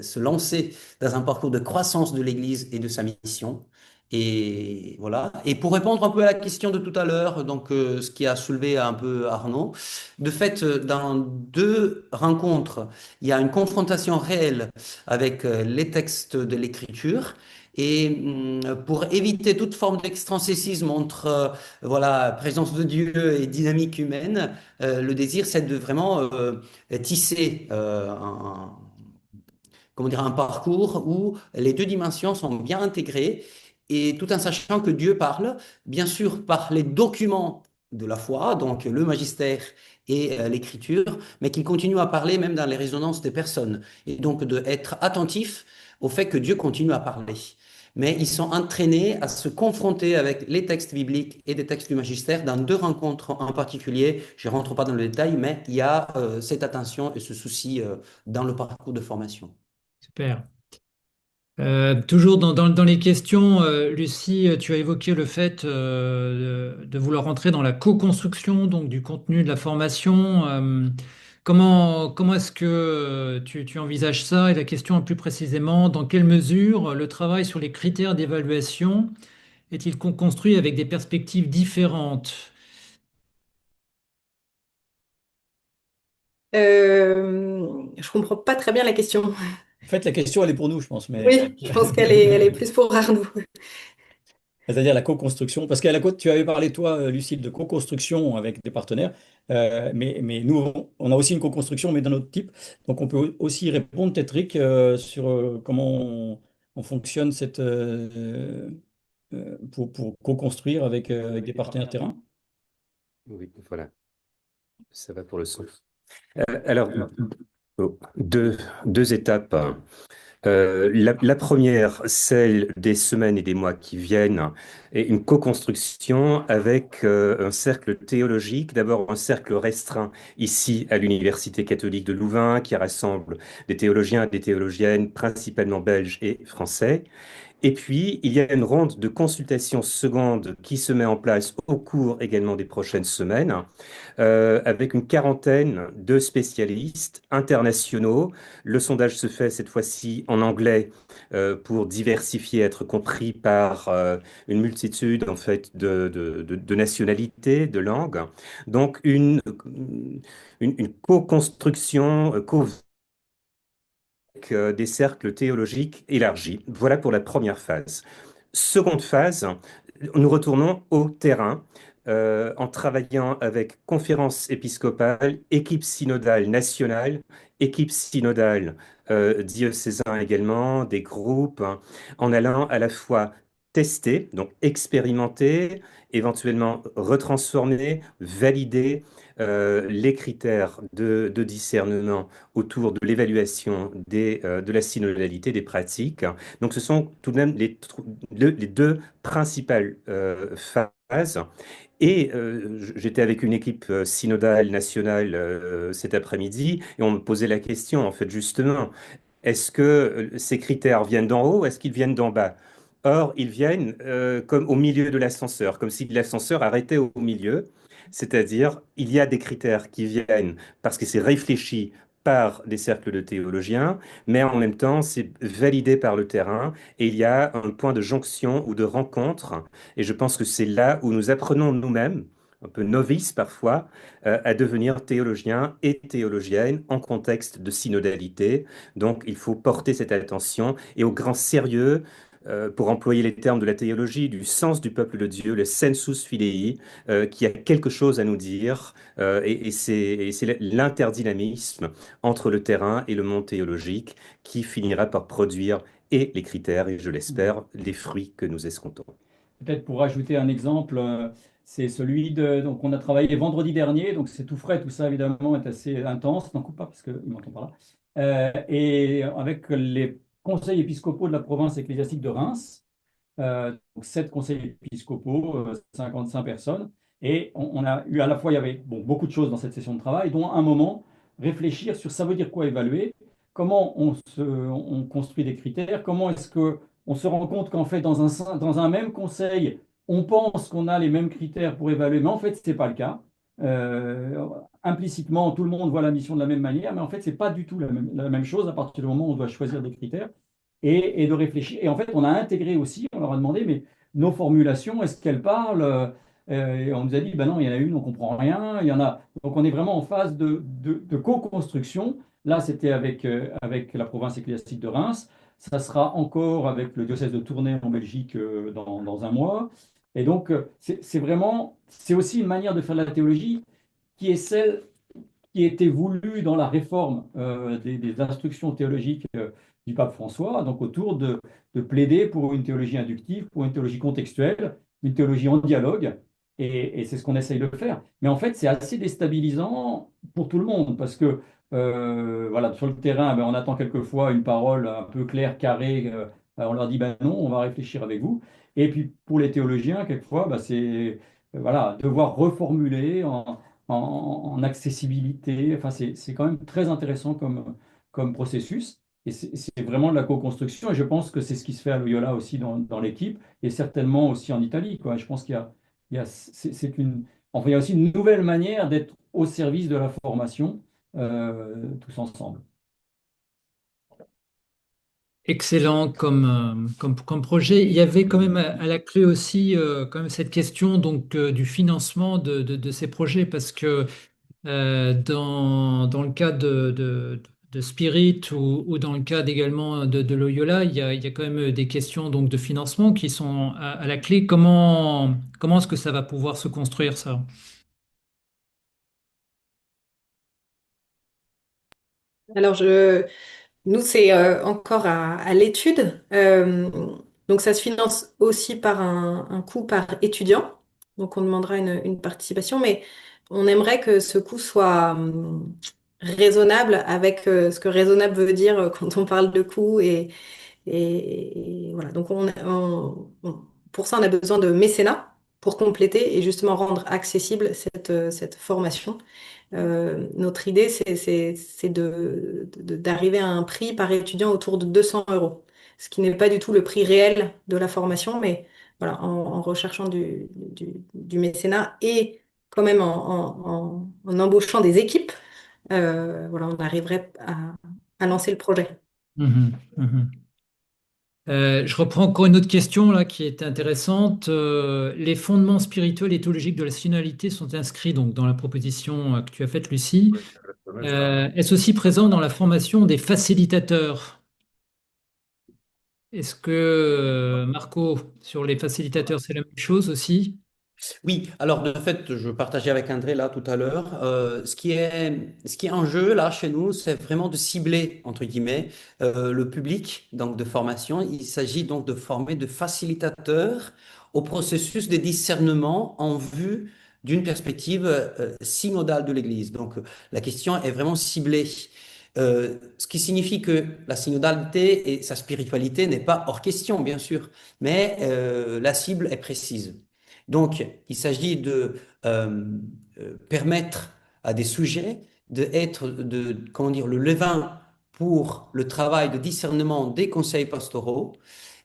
se lancer dans un parcours de croissance de l'Église et de sa mission. Et voilà. Et pour répondre un peu à la question de tout à l'heure, donc ce qui a soulevé un peu Arnaud, de fait, dans deux rencontres, il y a une confrontation réelle avec les textes de l'Écriture. Et pour éviter toute forme d'extransécisme entre voilà, présence de Dieu et dynamique humaine, le désir, c'est de vraiment tisser comment dire, un parcours où les deux dimensions sont bien intégrées et tout en sachant que Dieu parle, bien sûr, par les documents de la foi, donc le magistère et l'écriture, mais qu'il continue à parler même dans les résonances des personnes. Et donc d'être attentif au fait que Dieu continue à parler. Mais ils sont entraînés à se confronter avec les textes bibliques et des textes du magistère dans deux rencontres en particulier. Je ne rentre pas dans le détail, mais il y a cette attention et ce souci dans le parcours de formation. Super. Toujours dans les questions, Lucie, tu as évoqué le fait de vouloir rentrer dans la co-construction donc du contenu de la formation. Comment est-ce que tu envisages ça? Et la question plus précisément, dans quelle mesure le travail sur les critères d'évaluation est-il construit avec des perspectives différentes? Je comprends pas très bien la question. En fait, la question, elle est pour nous, je pense, mais Oui, je pense elle est plus pour Arnaud. c'est-à-dire la co-construction, parce tu avais parlé, toi, Lucille, de co-construction avec des partenaires, mais nous, on a aussi une co-construction, mais d'un autre type. Donc, on peut aussi répondre, peut-être, Rick, sur comment on fonctionne pour co-construire avec des partenaires terrain. Oui, voilà, ça va pour le son. Alors, deux étapes. La première, celle des semaines et des mois qui viennent, est une co-construction avec un cercle théologique, d'abord un cercle restreint ici à l'Université catholique de Louvain, qui rassemble des théologiens et des théologiennes, principalement belges et français. Et puis, il y a une ronde de consultation seconde qui se met en place au cours également des prochaines semaines, avec une quarantaine de spécialistes internationaux. Le sondage se fait cette fois-ci en anglais pour diversifier, être compris par une multitude en fait de nationalités, de langues. Donc, une co-construction, des cercles théologiques élargis. Voilà pour la première phase. Seconde phase, nous retournons au terrain en travaillant avec conférences épiscopales, équipe synodale nationale, équipe synodale diocésain également, des groupes, hein, en allant à la fois tester, donc expérimenter, éventuellement retransformer, valider les critères de discernement autour de l'évaluation de la synodalité des pratiques. Donc, ce sont tout de même les deux principales phases Et j'étais avec une équipe synodale nationale cet après-midi et on me posait la question, en fait, justement, est-ce que ces critères viennent d'en haut ou est-ce qu'ils viennent d'en bas? Or, ils viennent comme au milieu de l'ascenseur, comme si l'ascenseur arrêtait au milieu. C'est-à-dire, il y a des critères qui viennent parce que c'est réfléchi par des cercles de théologiens, mais en même temps, c'est validé par le terrain et il y a un point de jonction ou de rencontre. Et je pense que c'est là où nous apprenons nous-mêmes, un peu novices parfois, à devenir théologiens et théologiennes en contexte de synodalité. Donc, il faut porter cette attention et au grand sérieux, pour employer les termes de la théologie, du sens du peuple de Dieu, le sensus filii, qui a quelque chose à nous dire, et c'est l'interdynamisme entre le terrain et le monde théologique qui finira par produire et les critères, et je l'espère, les fruits que nous escomptons. Peut-être pour ajouter un exemple, c'est celui de. Donc, on a travaillé vendredi dernier, donc c'est tout frais, tout ça évidemment est assez intense. N'en coupe pas parce qu'il m'entend pas là. Et avec les conseils épiscopaux de la province ecclésiastique de Reims, donc 7 conseils épiscopaux, 55 personnes. Et on a eu à la fois, il y avait bon, beaucoup de choses dans cette session de travail, dont un moment, réfléchir sur ça veut dire quoi évaluer, comment on construit des critères, comment est-ce que on se rend compte qu'en fait, dans un même conseil, on pense qu'on a les mêmes critères pour évaluer, mais en fait, ce n'est pas le cas. Implicitement, tout le monde voit la mission de la même manière, mais en fait, ce n'est pas du tout la même chose à partir du moment où on doit choisir des critères et de réfléchir. Et en fait, on a intégré aussi, on leur a demandé, mais nos formulations, est-ce qu'elles parlent? Et on nous a dit, ben non, il y en a une, on ne comprend rien. Il y en a... Donc, on est vraiment en phase de co-construction. Là, c'était avec la province ecclésiastique de Reims. Ça sera encore avec le diocèse de Tournai en Belgique dans un mois. Et donc, c'est vraiment, c'est aussi une manière de faire de la théologie qui est celle qui était voulu dans la réforme des instructions théologiques du pape François, donc autour de plaider pour une théologie inductive, pour une théologie contextuelle, une théologie en dialogue, et c'est ce qu'on essaye de faire. Mais en fait, c'est assez déstabilisant pour tout le monde, parce que voilà, sur le terrain, ben, on attend quelquefois une parole un peu claire, carrée, on leur dit, ben non, on va réfléchir avec vous. Et puis pour les théologiens, quelquefois, ben, c'est voilà, devoir reformuler en accessibilité. Enfin, c'est quand même très intéressant comme processus. Et c'est vraiment de la co-construction. Et je pense que c'est ce qui se fait à Loyola aussi dans l'équipe et certainement aussi en Italie, quoi. Je pense c'est une, enfin, il y a aussi une nouvelle manière d'être au service de la formation tous ensemble. Excellent comme projet. Il y avait quand même à la clé aussi quand même cette question donc du financement de ces projets parce que dans le cas de Spirit ou dans le cas également de Loyola, il y a quand même des questions donc de financement qui sont à la clé. Comment est-ce que ça va pouvoir se construire ça? Alors, nous, c'est encore à l'étude. Donc, ça se finance aussi par un coût par étudiant. Donc, on demandera une participation, mais on aimerait que ce coût soit raisonnable avec ce que raisonnable veut dire quand on parle de coût. Et voilà. Donc, pour ça, on a besoin de mécénat pour compléter et justement rendre accessible cette formation. Notre idée, c'est d'arriver à un prix par étudiant autour de 200 euros, ce qui n'est pas du tout le prix réel de la formation, mais voilà, en recherchant du mécénat et quand même en embauchant des équipes, voilà, on arriverait à lancer le projet. Mhm, mhm. Je reprends encore une autre question là qui est intéressante. Les fondements spirituels et théologiques de la synodalité sont inscrits donc dans la proposition que tu as faite, Lucie. Est-ce aussi présent dans la formation des facilitateurs? Est-ce que Marco, sur les facilitateurs, c'est la même chose aussi? Oui, alors de fait, je partageais avec André là tout à l'heure, ce qui est en jeu là chez nous, c'est vraiment de cibler, entre guillemets, le public donc de formation. Il s'agit donc de former de facilitateurs au processus de discernement en vue d'une perspective synodale de l'Église. Donc la question est vraiment ciblée. Ce qui signifie que la synodalité et sa spiritualité n'est pas hors question, bien sûr, mais la cible est précise. Donc, il s'agit de permettre à des sujets comment dire, le levain pour le travail de discernement des conseils pastoraux,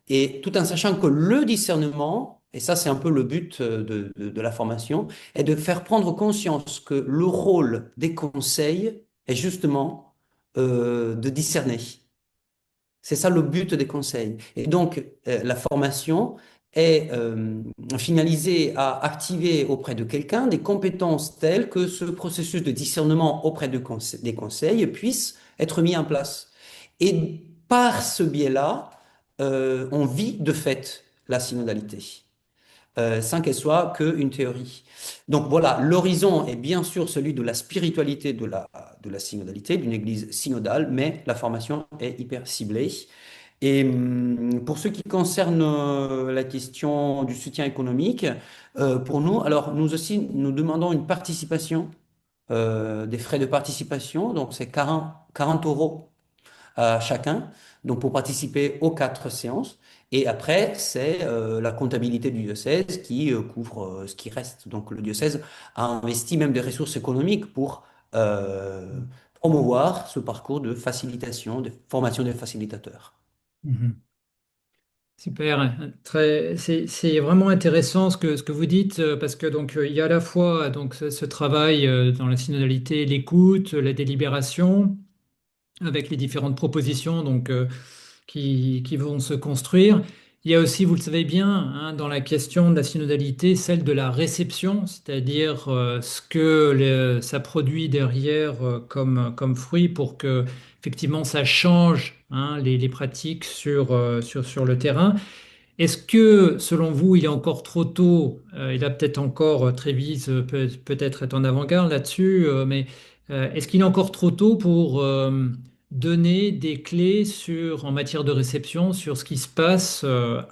et tout en sachant que le discernement, et ça c'est un peu le but de la formation, est de faire prendre conscience que le rôle des conseils est justement de discerner. C'est ça le but des conseils. Et donc, la formation est finalisée à activer auprès de quelqu'un des compétences telles que ce processus de discernement auprès des conseils puisse être mis en place. Et par ce biais-là, on vit de fait la synodalité sans qu'elle soit qu'une théorie. Donc voilà, l'horizon est bien sûr celui de la spiritualité de la synodalité, d'une église synodale, mais la formation est hyper ciblée. Et pour ce qui concerne la question du soutien économique, pour nous, alors nous aussi, nous demandons une participation, des frais de participation, donc c'est 40 euros à chacun, donc pour participer aux 4 séances. Et après, c'est la comptabilité du diocèse qui couvre ce qui reste. Donc le diocèse a investi même des ressources économiques pour promouvoir ce parcours de facilitation, de formation des facilitateurs. Mhm. Super, c'est vraiment intéressant ce que vous dites parce que donc il y a à la fois donc ce travail dans la synodalité, l'écoute, la délibération avec les différentes propositions qui vont se construire. Il y a aussi, vous le savez bien, hein, dans la question de la synodalité, celle de la réception, c'est-à-dire ce que ça produit derrière comme fruit pour que effectivement ça change hein, les pratiques sur le terrain. Est-ce que, selon vous, il est encore trop tôt, il a peut-être encore, Trévise peut-être être en avant-garde là-dessus, mais est-ce qu'il est encore trop tôt pour donner des clés en matière de réception, sur ce qui se passe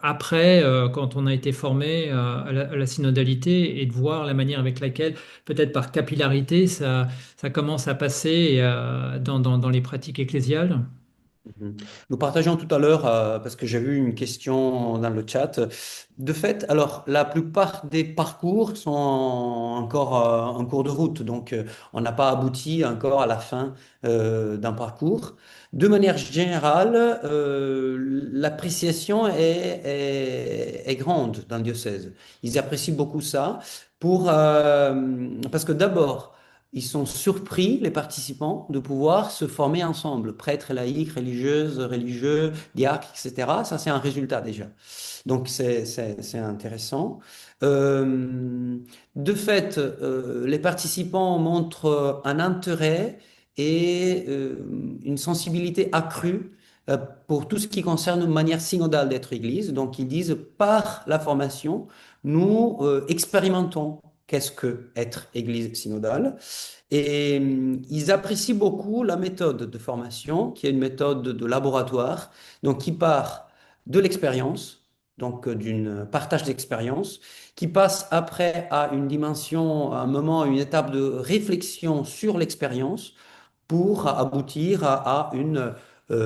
après, quand on a été formé à la synodalité, et de voir la manière avec laquelle, peut-être par capillarité, ça commence à passer dans les pratiques ecclésiales? Mhm. Nous partageons tout à l'heure, parce que j'ai vu une question dans le chat. De fait, alors la plupart des parcours sont encore en cours de route, donc on n'a pas abouti encore à la fin d'un parcours. De manière générale, l'appréciation est grande dans le diocèse. Ils apprécient beaucoup ça parce que d'abord, ils sont surpris, les participants, de pouvoir se former ensemble, prêtres, laïcs, religieuses, religieux, diacres, etc. Ça, c'est un résultat déjà. Donc, c'est intéressant. Euh, de fait, les participants montrent un intérêt et une sensibilité accrue pour tout ce qui concerne une manière synodale d'être Église. Donc, ils disent, par la formation, nous expérimentons qu'est-ce que être Église synodale. Et ils apprécient beaucoup la méthode de formation, qui est une méthode de laboratoire, donc qui part de l'expérience, donc d'une partage d'expérience, qui passe après à une dimension, à un moment, une étape de réflexion sur l'expérience pour aboutir à une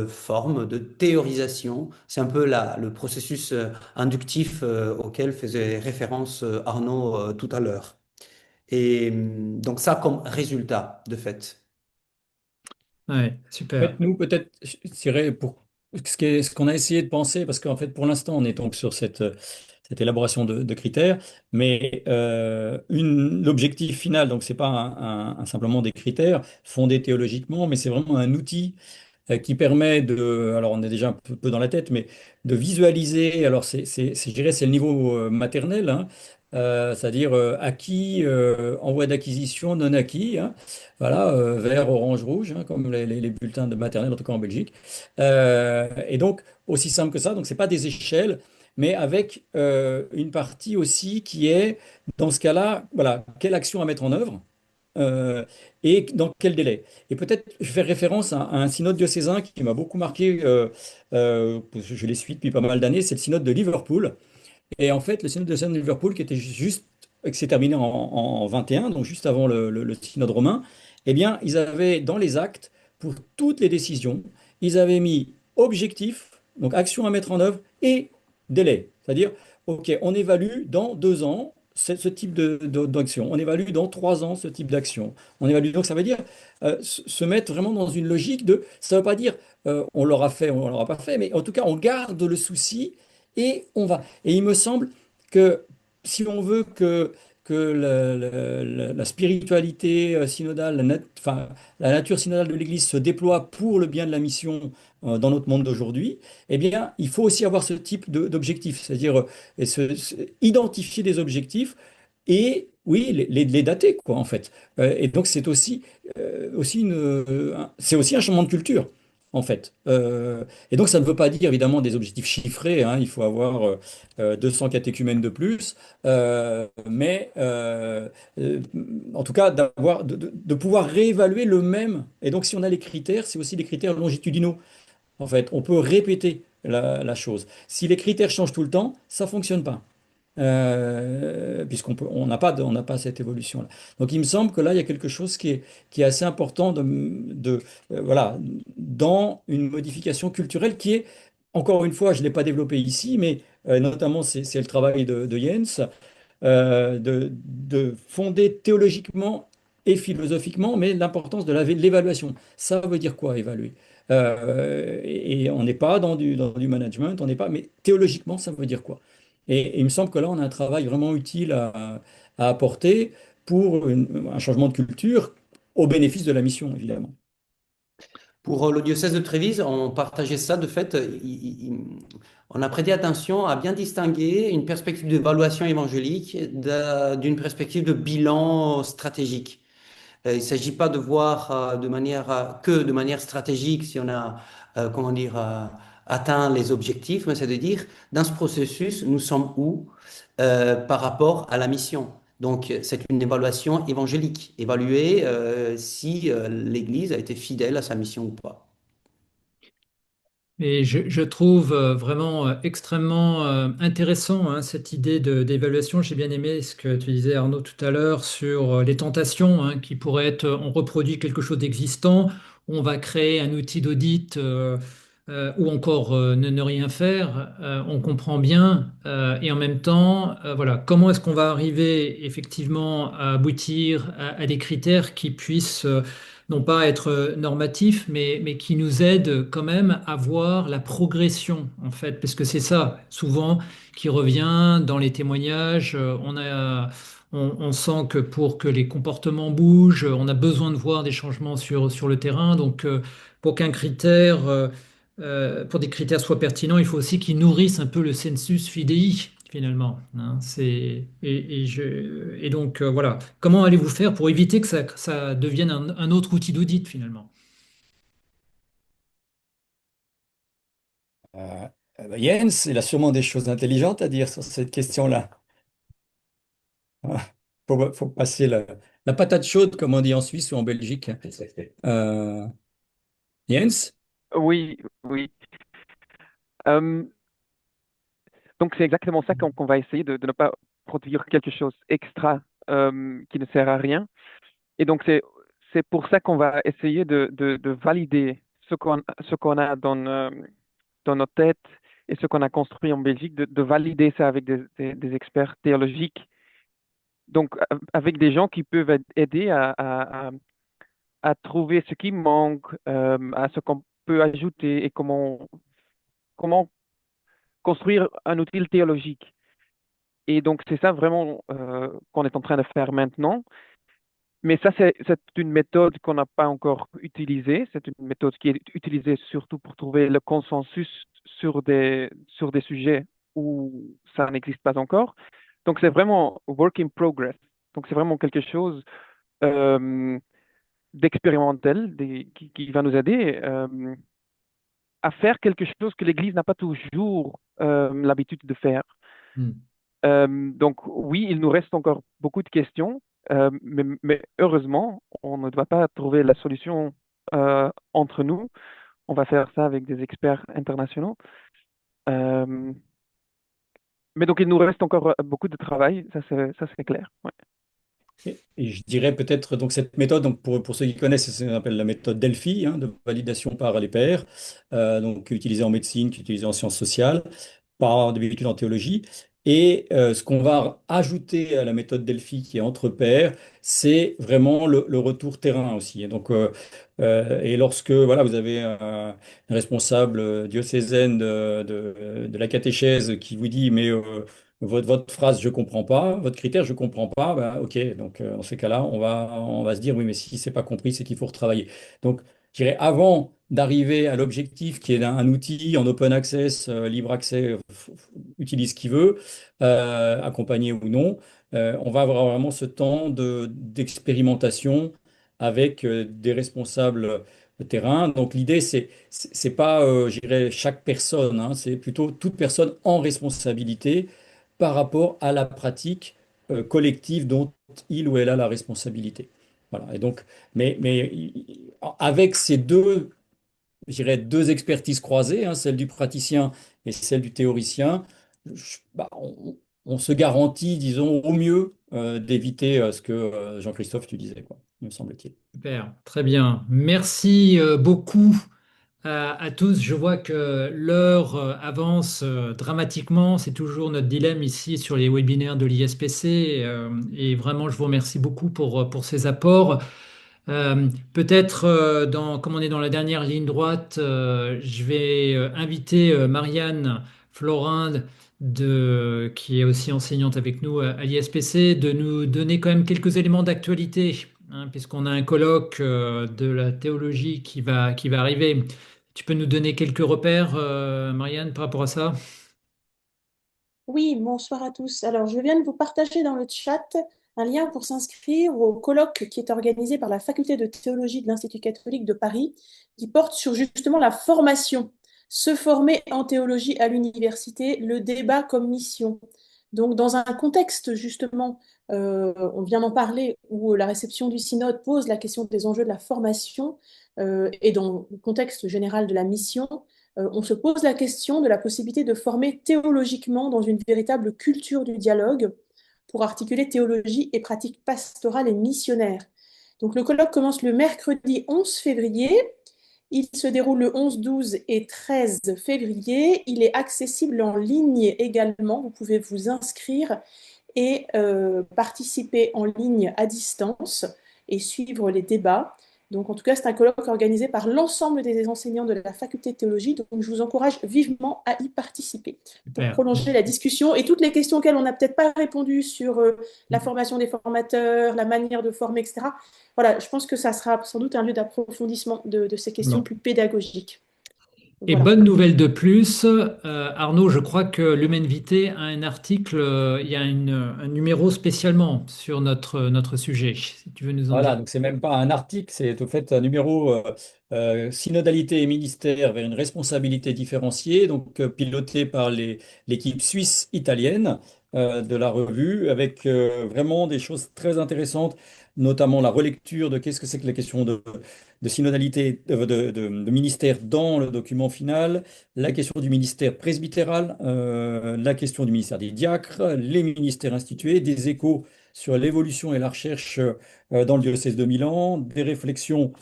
forme de théorisation. C'est un peu le processus inductif auquel faisait référence Arnaud tout à l'heure. Et donc ça comme résultat de fait. Ouais, En super. fait, nous, peut-être, je dirais, pour ce qu'on a essayé de penser, parce qu'en fait, pour l'instant, on est donc sur cette élaboration de critères, mais l'objectif final, donc, c'est pas simplement des critères fondés théologiquement, mais c'est vraiment un outil qui permet alors on est déjà un peu dans la tête, mais de visualiser, alors je dirais, c'est le niveau maternel, hein, c'est-à-dire acquis, en voie d'acquisition, non acquis, hein, voilà, vert, orange, rouge, hein, comme les bulletins de maternelle, en tout cas en Belgique. Et donc, aussi simple que ça, donc c'est pas des échelles, mais avec une partie aussi qui est, dans ce cas-là, voilà, quelle action à mettre en œuvre euh, et dans quel délai. Et peut-être je vais faire référence à un synode diocésain qui m'a beaucoup marqué, parce que je les suis depuis pas mal d'années, c'est le synode de Liverpool. Et en fait, le synode diocésain de Liverpool, qui était juste, qui s'est terminé en 21, donc juste avant le synode romain, eh bien, ils avaient dans les actes, pour toutes les décisions, ils avaient mis objectif, donc action à mettre en œuvre, et délai. C'est-à-dire, OK, on évalue dans 2 ans ce type d'action. On évalue dans 3 ans ce type d'action. On évalue donc, ça veut dire se mettre vraiment dans une logique de, ça ne veut pas dire on l'aura fait, on l'aura pas fait, mais en tout cas, on garde le souci et on va. Et il me semble que si on veut que la spiritualité synodale, enfin, la nature synodale de l'Église se déploie pour le bien de la mission dans notre monde d'aujourd'hui, eh bien, il faut aussi avoir ce type d'objectifs, c'est-à-dire identifier des objectifs et, oui, les dater, quoi, en fait. Et donc, c'est aussi un changement de culture, en fait. Et donc, ça ne veut pas dire, évidemment, des objectifs chiffrés, hein. Il faut avoir 200 catéchumènes de plus, mais en tout cas, de pouvoir réévaluer le même. Et donc, si on a les critères, c'est aussi des critères longitudinaux. En fait, on peut répéter la chose. Si les critères changent tout le temps, ça fonctionne pas. On n'a pas cette évolution-là. Donc il me semble que là, il y a quelque chose qui est assez important voilà, dans une modification culturelle qui est, encore une fois, je ne l'ai pas développé ici, mais notamment c'est le travail de Jens, de fonder théologiquement et philosophiquement, mais l'importance de l'évaluation. Ça veut dire quoi, évaluer? Et on n'est pas dans du management, on n'est pas, mais théologiquement, ça veut dire quoi? Et il me semble que là, on a un travail vraiment utile à apporter pour un changement de culture au bénéfice de la mission, évidemment. Pour le diocèse de Trévise, on partageait ça. De fait, on a prêté attention à bien distinguer une perspective d'évaluation évangélique d'une perspective de bilan stratégique. Il ne s'agit pas de voir que de manière stratégique si on a, comment dire, atteint les objectifs, mais c'est de dire, dans ce processus, nous sommes où par rapport à la mission. Donc, c'est une évaluation évangélique, évaluer si l'Église a été fidèle à sa mission ou pas. Et je trouve vraiment extrêmement intéressant hein, cette idée d'évaluation. J'ai bien aimé ce que tu disais Arnaud tout à l'heure sur les tentations hein, qui pourraient être, on reproduit quelque chose d'existant, on va créer un outil d'audit ou encore ne rien faire. On comprend bien et en même temps, voilà, comment est-ce qu'on va arriver effectivement à aboutir à des critères qui puissent non pas être normatif, mais qui nous aide quand même à voir la progression, en fait, parce que c'est ça, souvent, qui revient dans les témoignages. On sent que pour que les comportements bougent, on a besoin de voir des changements sur le terrain. Donc, pour qu'un critère, pour des critères soient pertinents, il faut aussi qu'ils nourrissent un peu le sensus fidei. Finalement, hein. Et donc voilà. Comment allez-vous faire pour éviter que ça devienne un autre outil d'audit finalement? Euh, Jens, il a sûrement des choses intelligentes à dire sur cette question-là. Faut passer la patate chaude, comme on dit en Suisse ou en Belgique. Euh, Jens? Oui, oui. Euh, donc c'est exactement ça qu'on va essayer de ne pas produire quelque chose extra qui ne sert à rien. Et donc c'est pour ça qu'on va essayer de valider ce qu'on a dans notre tête et ce qu'on a construit en Belgique, de valider ça avec des experts théologiques. Donc avec des gens qui peuvent aider à trouver ce qui manque, à ce qu'on peut ajouter et comment construire un outil théologique. Et donc, c'est ça vraiment qu'on est en train de faire maintenant. Mais ça, c'est une méthode qu'on n'a pas encore utilisée. C'est une méthode qui est utilisée surtout pour trouver le consensus sur des sujets où ça n'existe pas encore. Donc, c'est vraiment work in progress. Donc, c'est vraiment quelque chose euh, d'expérimental qui va nous aider à faire quelque chose que l'Église n'a pas toujours l'habitude de faire. Hmm. Donc oui, il nous reste encore beaucoup de questions, mais heureusement, on ne doit pas trouver la solution entre nous. On va faire ça avec des experts internationaux. Euh, mais donc il nous reste encore beaucoup de travail, ça c'est clair. Ouais. Et je dirais peut-être donc cette méthode, donc pour ceux qui connaissent, c'est ce qu'on appelle la méthode Delphi, hein, de validation par les pairs, donc utilisée en médecine, qui est utilisée en sciences sociales, par d'habitude en théologie. Et ce qu'on va ajouter à la méthode Delphi qui est entre pairs, c'est vraiment le retour terrain aussi. Et donc, et lorsque voilà, vous avez un responsable diocésaine de la catéchèse qui vous dit, mais votre phrase, je comprends pas, votre critère, je comprends pas, bah, ok, donc dans ces cas-là, on va se dire, oui, mais si c'est pas compris, c'est qu'il faut retravailler. Donc, je dirais, avant d'arriver à l'objectif qui est un outil en open access, libre accès, utilise qui veut, accompagné ou non, on va avoir vraiment ce temps d'expérimentation avec des responsables de terrain. Donc l'idée, c'est pas, je dirais, chaque personne, hein, c'est plutôt toute personne en responsabilité par rapport à la pratique collective dont il ou elle a la responsabilité. Voilà. Et donc, avec ces deux, je dirais, deux expertises croisées, hein, celle du praticien et celle du théoricien, on se garantit, disons, au mieux d'éviter ce que Jean-Christophe, tu disais, quoi, me semble-t-il. Super, très bien. Merci beaucoup à tous. Je vois que l'heure avance dramatiquement. C'est toujours notre dilemme ici sur les webinaires de l'ISPC. Et vraiment, je vous remercie beaucoup pour ces apports. Peut-être, comme on est dans la dernière ligne droite, je vais inviter Marianne Florin, qui est aussi enseignante avec nous à l'ISPC, de nous donner quand même quelques éléments d'actualité, hein, puisqu'on a un colloque de la théologie qui va arriver. Tu peux nous donner quelques repères, Marianne, par rapport à ça? Oui, bonsoir à tous. Alors, je viens de vous partager dans le chat un lien pour s'inscrire au colloque qui est organisé par la Faculté de théologie de l'Institut catholique de Paris, qui porte sur justement la formation. Se former en théologie à l'université, le débat comme mission. Donc, dans un contexte justement, on vient d'en parler, où la réception du synode pose la question des enjeux de la formation, et dans le contexte général de la mission, on se pose la question de la possibilité de former théologiquement dans une véritable culture du dialogue pour articuler théologie et pratique pastorale et missionnaire. Donc le colloque commence le mercredi 11 février. Il se déroule le 11, 12 et 13 février. Il est accessible en ligne également. Vous pouvez vous inscrire et participer en ligne à distance et suivre les débats. Donc, en tout cas, c'est un colloque organisé par l'ensemble des enseignants de la faculté de théologie. Donc, je vous encourage vivement à y participer pour Super. prolonger la discussion et toutes les questions auxquelles on n'a peut-être pas répondu sur la formation des formateurs, la manière de former, etc. Voilà, je pense que ça sera sans doute un lieu d'approfondissement de ces questions Bon. plus pédagogiques. Et Voilà. bonne nouvelle de plus, Arnaud, je crois que l'Humaine Vitae a un article, il y a un numéro spécialement sur notre sujet. Si tu veux nous en dire. Voilà, donc c'est même pas un article, c'est au fait un numéro synodalité et ministère vers une responsabilité différenciée, donc piloté par l'équipe suisse-italienne de la revue, avec vraiment des choses très intéressantes, notamment la relecture de qu'est-ce que c'est que la question de synodalité, de ministère dans le document final, la question du ministère presbytéral, la question du ministère des diacres, les ministères institués, des échos sur l'évolution et la recherche dans le diocèse de Milan, des réflexions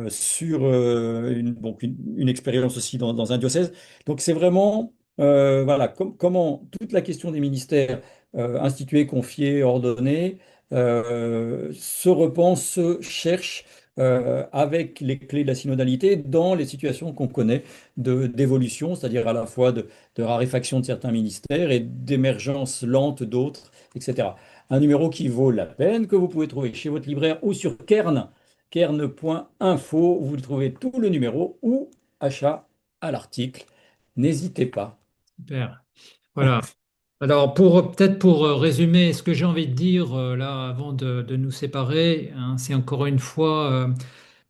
sur une expérience aussi dans un diocèse. Donc c'est vraiment voilà, comment toute la question des ministères institués, confiés, ordonnés se repense, se cherche avec les clés de la synodalité dans les situations qu'on connaît d'évolution, c'est-à-dire à la fois de raréfaction de certains ministères et d'émergence lente d'autres, etc. Un numéro qui vaut la peine, que vous pouvez trouver chez votre libraire ou sur kern.info. Vous trouvez tout le numéro ou achat à l'article. N'hésitez pas. Super. Voilà. Alors, peut-être pour résumer, ce que j'ai envie de dire là, avant de nous séparer, hein, c'est encore une fois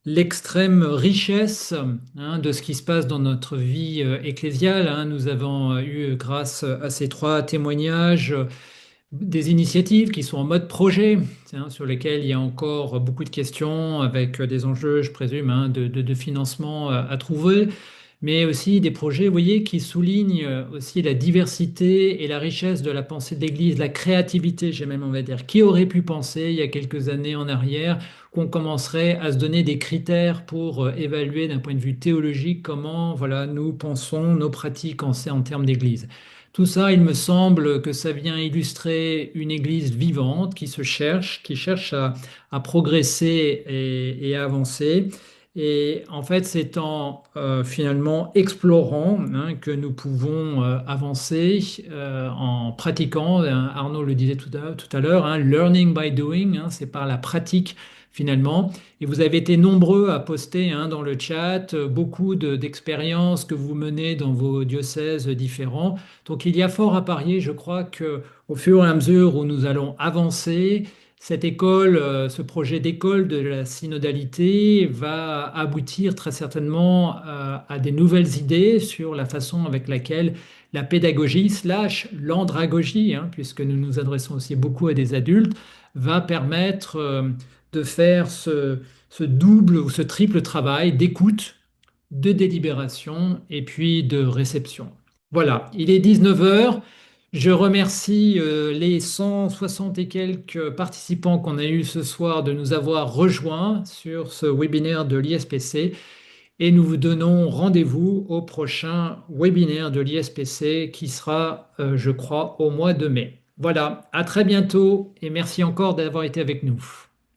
l'extrême richesse, hein, de ce qui se passe dans notre vie ecclésiale, hein. Nous avons eu, grâce à ces trois témoignages, des initiatives qui sont en mode projet, hein, sur lesquelles il y a encore beaucoup de questions, avec des enjeux, je présume, hein, de financement à trouver, mais aussi des projets, vous voyez, qui soulignent aussi la diversité et la richesse de la pensée de l'Église, la créativité, j'ai même envie de dire. Qui aurait pu penser, il y a quelques années en arrière, qu'on commencerait à se donner des critères pour évaluer d'un point de vue théologique comment, voilà, nous pensons nos pratiques en termes d'Église. Tout ça, il me semble que ça vient illustrer une Église vivante qui se cherche, qui cherche à progresser et à avancer. Et en fait, c'est en finalement explorant hein, que nous pouvons avancer en pratiquant. Arnaud le disait tout à l'heure, hein, learning by doing, hein, c'est par la pratique finalement. Et vous avez été nombreux à poster hein, dans le chat beaucoup d'expériences que vous menez dans vos diocèses différents. Donc il y a fort à parier, je crois que au fur et à mesure où nous allons avancer, cette école, ce projet d'école de la synodalité va aboutir très certainement à des nouvelles idées sur la façon avec laquelle la pédagogie slash l'andragogie, hein, puisque nous nous adressons aussi beaucoup à des adultes, va permettre de faire ce double ou ce triple travail d'écoute, de délibération et puis de réception. Voilà, il est 19 heures. Je remercie les 160 et quelques participants qu'on a eu ce soir de nous avoir rejoints sur ce webinaire de l'ISPC et nous vous donnons rendez-vous au prochain webinaire de l'ISPC qui sera, je crois, au mois de mai. Voilà, à très bientôt et merci encore d'avoir été avec nous.